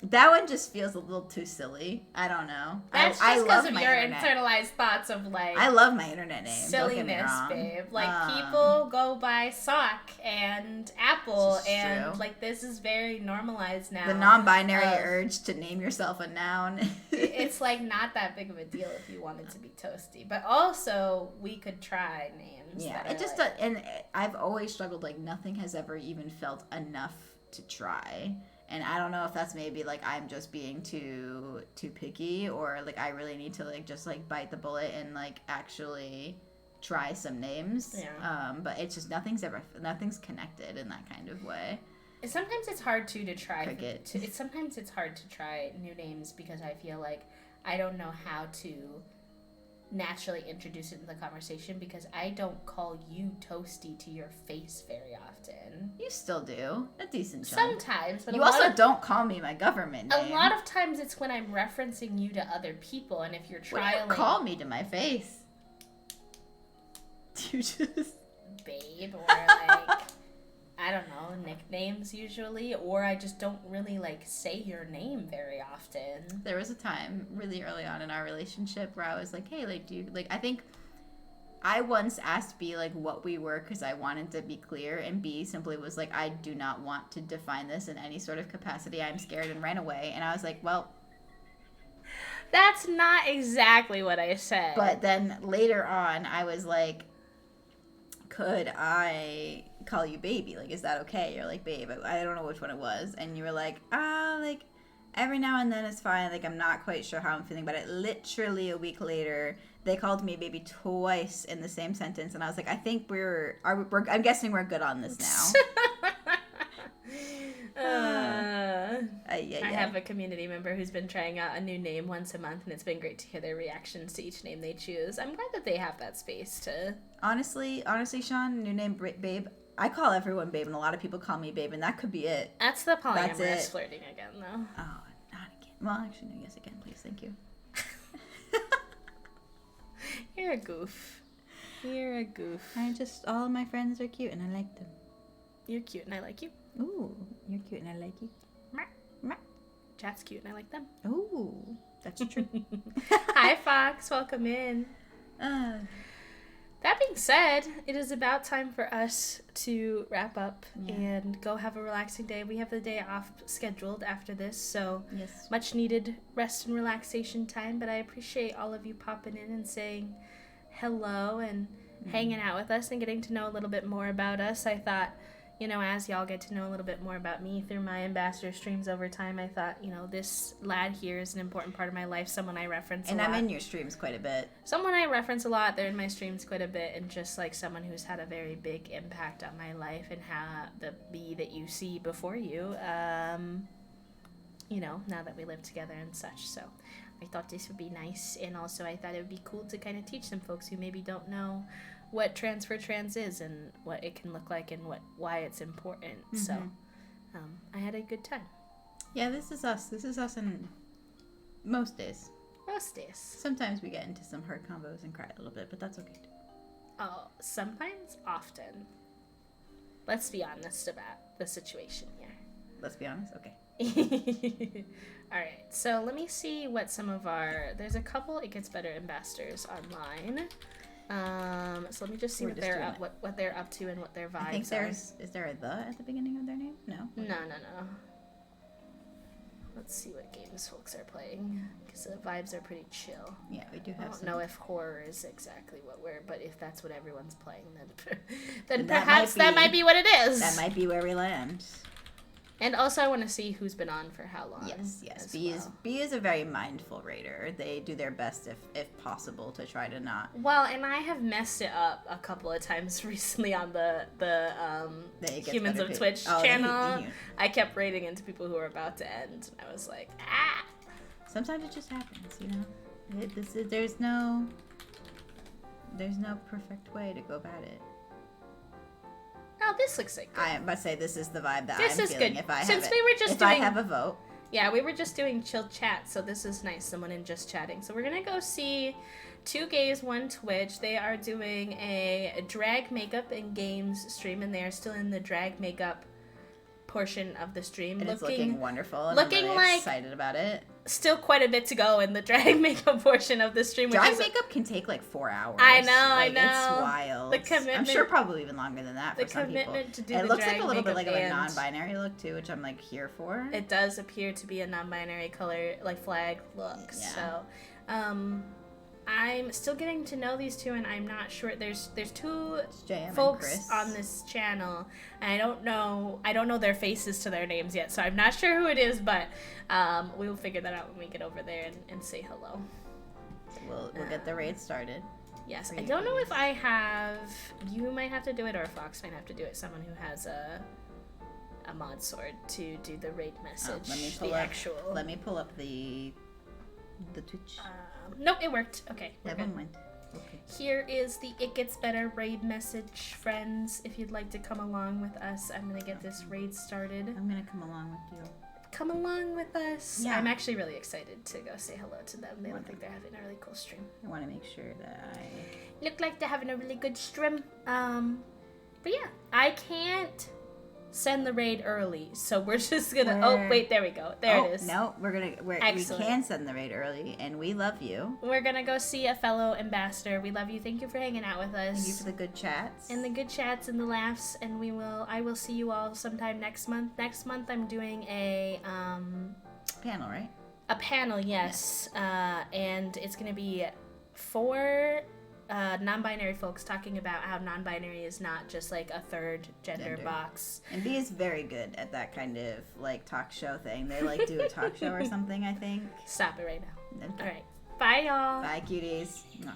[SPEAKER 2] That one just feels a little too silly. I don't know.
[SPEAKER 1] That's just because of your internalized thoughts of like.
[SPEAKER 2] I love my internet name.
[SPEAKER 1] Silliness, babe. Like people go by Sock and Apple, and
[SPEAKER 2] true.
[SPEAKER 1] Like this is very normalized now.
[SPEAKER 2] The non-binary urge to name yourself a noun.
[SPEAKER 1] It's like not that big of a deal if you wanted to be Toasty, but also we could try names.
[SPEAKER 2] Yeah, it just like, and I've always struggled. Like nothing has ever even felt enough to try. And I don't know if that's maybe, like, I'm just being too picky, or, like, I really need to, like, just, like, bite the bullet and, like, actually try some names. Yeah. But it's just nothing's connected in that kind of way.
[SPEAKER 1] Sometimes it's hard, too, to try.
[SPEAKER 2] Cricket.
[SPEAKER 1] Sometimes it's hard to try new names because I feel like I don't know how to naturally introduce it in the conversation because I don't call you Toasty to your face very often.
[SPEAKER 2] You still do. A decent chunk.
[SPEAKER 1] Sometimes. But
[SPEAKER 2] you also don't call me my government name.
[SPEAKER 1] A lot of times it's when I'm referencing you to other people, and if you're trialing...
[SPEAKER 2] What do you call me to my face? You just...
[SPEAKER 1] Babe, or like... I don't know, nicknames usually, or I just don't really, like, say your name very often.
[SPEAKER 2] There was a time really early on in our relationship where I was like, hey, like, do you, like, I think I once asked B, like, what we were because I wanted to be clear, and B simply was like, I do not want to define this in any sort of capacity. I'm scared, and ran away. And I was like, well...
[SPEAKER 1] That's not exactly what I said.
[SPEAKER 2] But then later on, I was like, could I call you baby? Like, is that okay? You're like, babe, I don't know which one it was. And you were like, Every now and then it's fine. Like, I'm not quite sure how I'm feeling, but literally a week later, they called me baby twice in the same sentence, and I was like, I think I'm guessing we're good on this now.
[SPEAKER 1] I have a community member who's been trying out a new name once a month, and it's been great to hear their reactions to each name they choose. I'm glad that they have that space to...
[SPEAKER 2] Honestly, Sean, new name, Babe. I call everyone Babe, and a lot of people call me Babe, and that could be it.
[SPEAKER 1] That's the polyamorous flirting again, though.
[SPEAKER 2] Oh, not again. Well, actually, no, yes, again, please. Thank you.
[SPEAKER 1] You're a goof. You're a goof.
[SPEAKER 2] All of my friends are cute, and I like them.
[SPEAKER 1] You're cute, and I like you.
[SPEAKER 2] Ooh, you're cute, and I like you.
[SPEAKER 1] Chat's cute, and I like them.
[SPEAKER 2] Ooh, that's true.
[SPEAKER 1] Hi, Fox. Welcome in. That being said, it is about time for us to wrap up and go have a relaxing day. We have the day off scheduled after this, so much needed rest and relaxation time. But I appreciate all of you popping in and saying hello and hanging out with us and getting to know a little bit more about us. I thought, as y'all get to know a little bit more about me through my ambassador streams over time, I thought, this lad here is an important part of my life, someone I reference a lot.
[SPEAKER 2] And I'm in your streams quite a bit.
[SPEAKER 1] Someone I reference a lot, they're in my streams quite a bit, and just like someone who's had a very big impact on my life and how the bee that you see before you, now that we live together and such. So I thought this would be nice, and also I thought it would be cool to kind of teach some folks who maybe don't know what transfer trans is and what it can look like and why it's important. So I had a good time.
[SPEAKER 2] Yeah, this is us in most days. Sometimes we get into some hard combos and cry a little bit, but that's okay too.
[SPEAKER 1] Oh, sometimes, often. Let's be honest about the situation here.
[SPEAKER 2] Let's be honest? Okay.
[SPEAKER 1] All right, so let me see what there's a couple It Gets Better ambassadors online. So let me just see what they're up to and what their vibes are.
[SPEAKER 2] Is there a "the" at the beginning of their name? No.
[SPEAKER 1] No. Let's see what games folks are playing, because the vibes are pretty chill.
[SPEAKER 2] Yeah, we do have.
[SPEAKER 1] I don't know if horror is exactly but if that's what everyone's playing, then perhaps that might be what it is.
[SPEAKER 2] That might be where we land.
[SPEAKER 1] And also, I want to see who's been on for how long.
[SPEAKER 2] Yes. B is a very mindful raider. They do their best, if possible, to try to not.
[SPEAKER 1] Well, and I have messed it up a couple of times recently on the Humans of Twitch channel. I kept raiding into people who were about to end, and I was like, ah.
[SPEAKER 2] Sometimes it just happens, There's no perfect way to go about it.
[SPEAKER 1] Oh, this looks like good.
[SPEAKER 2] I am about to say this is the vibe that
[SPEAKER 1] this
[SPEAKER 2] I'm
[SPEAKER 1] is
[SPEAKER 2] feeling
[SPEAKER 1] good.
[SPEAKER 2] if I
[SPEAKER 1] Since
[SPEAKER 2] have
[SPEAKER 1] we were just
[SPEAKER 2] if
[SPEAKER 1] doing,
[SPEAKER 2] I have a vote.
[SPEAKER 1] Yeah, we were just doing chill chat, so this is nice. Someone in just chatting. So we're gonna go see 2 gays, 1 Twitch. They are doing a drag makeup and games stream, and they are still in the drag makeup portion of the stream.
[SPEAKER 2] And it's looking wonderful. And
[SPEAKER 1] looking
[SPEAKER 2] I'm really excited about it.
[SPEAKER 1] Still quite a bit to go in the drag makeup portion of the stream.
[SPEAKER 2] Drag makeup can take like 4 hours.
[SPEAKER 1] I know.
[SPEAKER 2] It's wild.
[SPEAKER 1] The commitment.
[SPEAKER 2] I'm sure probably even longer than that for some people. The commitment
[SPEAKER 1] to do
[SPEAKER 2] it
[SPEAKER 1] the
[SPEAKER 2] looks
[SPEAKER 1] drag
[SPEAKER 2] like a little bit like
[SPEAKER 1] band.
[SPEAKER 2] a non-binary look too, which I'm like here for.
[SPEAKER 1] It does appear to be a non-binary color, like flag look. Yeah. So, I'm still getting to know these two, and I'm not sure. There's 2 folks on this channel, and I don't know their faces to their names yet, so I'm not sure who it is, but we will figure that out when we get over there and say hello.
[SPEAKER 2] We'll get the raid started.
[SPEAKER 1] Yes, I don't know if I have. You might have to do it, or Fox might have to do it. Someone who has a mod sword to do the raid message.
[SPEAKER 2] Let me pull up the Twitch.
[SPEAKER 1] Nope, it worked. Okay.
[SPEAKER 2] That one went. Okay.
[SPEAKER 1] Here is the It Gets Better raid message, friends. If you'd like to come along with us, I'm going to get this raid started.
[SPEAKER 2] I'm going to come along with you.
[SPEAKER 1] Come along with us.
[SPEAKER 2] Yeah.
[SPEAKER 1] I'm actually really excited to go say hello to them. They look like they're having a really cool stream.
[SPEAKER 2] I want to make sure that I...
[SPEAKER 1] Look like they're having a really good stream. But yeah, I can't send the raid early, so we're just gonna oh wait, there we go, it is.
[SPEAKER 2] No, we can send the raid early, and we love you.
[SPEAKER 1] We're gonna go see a fellow ambassador. We love you. Thank you for hanging out with us.
[SPEAKER 2] Thank you for the good chats
[SPEAKER 1] and the laughs, and I will see you all sometime next month. I'm doing a
[SPEAKER 2] panel, right?
[SPEAKER 1] A panel, yes. And it's gonna be 4 non-binary folks talking about how non-binary is not just like a third gender box.
[SPEAKER 2] And B is very good at that kind of like talk show thing. They like do a talk show or something, I think.
[SPEAKER 1] Stop it right now.
[SPEAKER 2] Okay.
[SPEAKER 1] All right. Bye, y'all.
[SPEAKER 2] Bye, cuties. Mwah.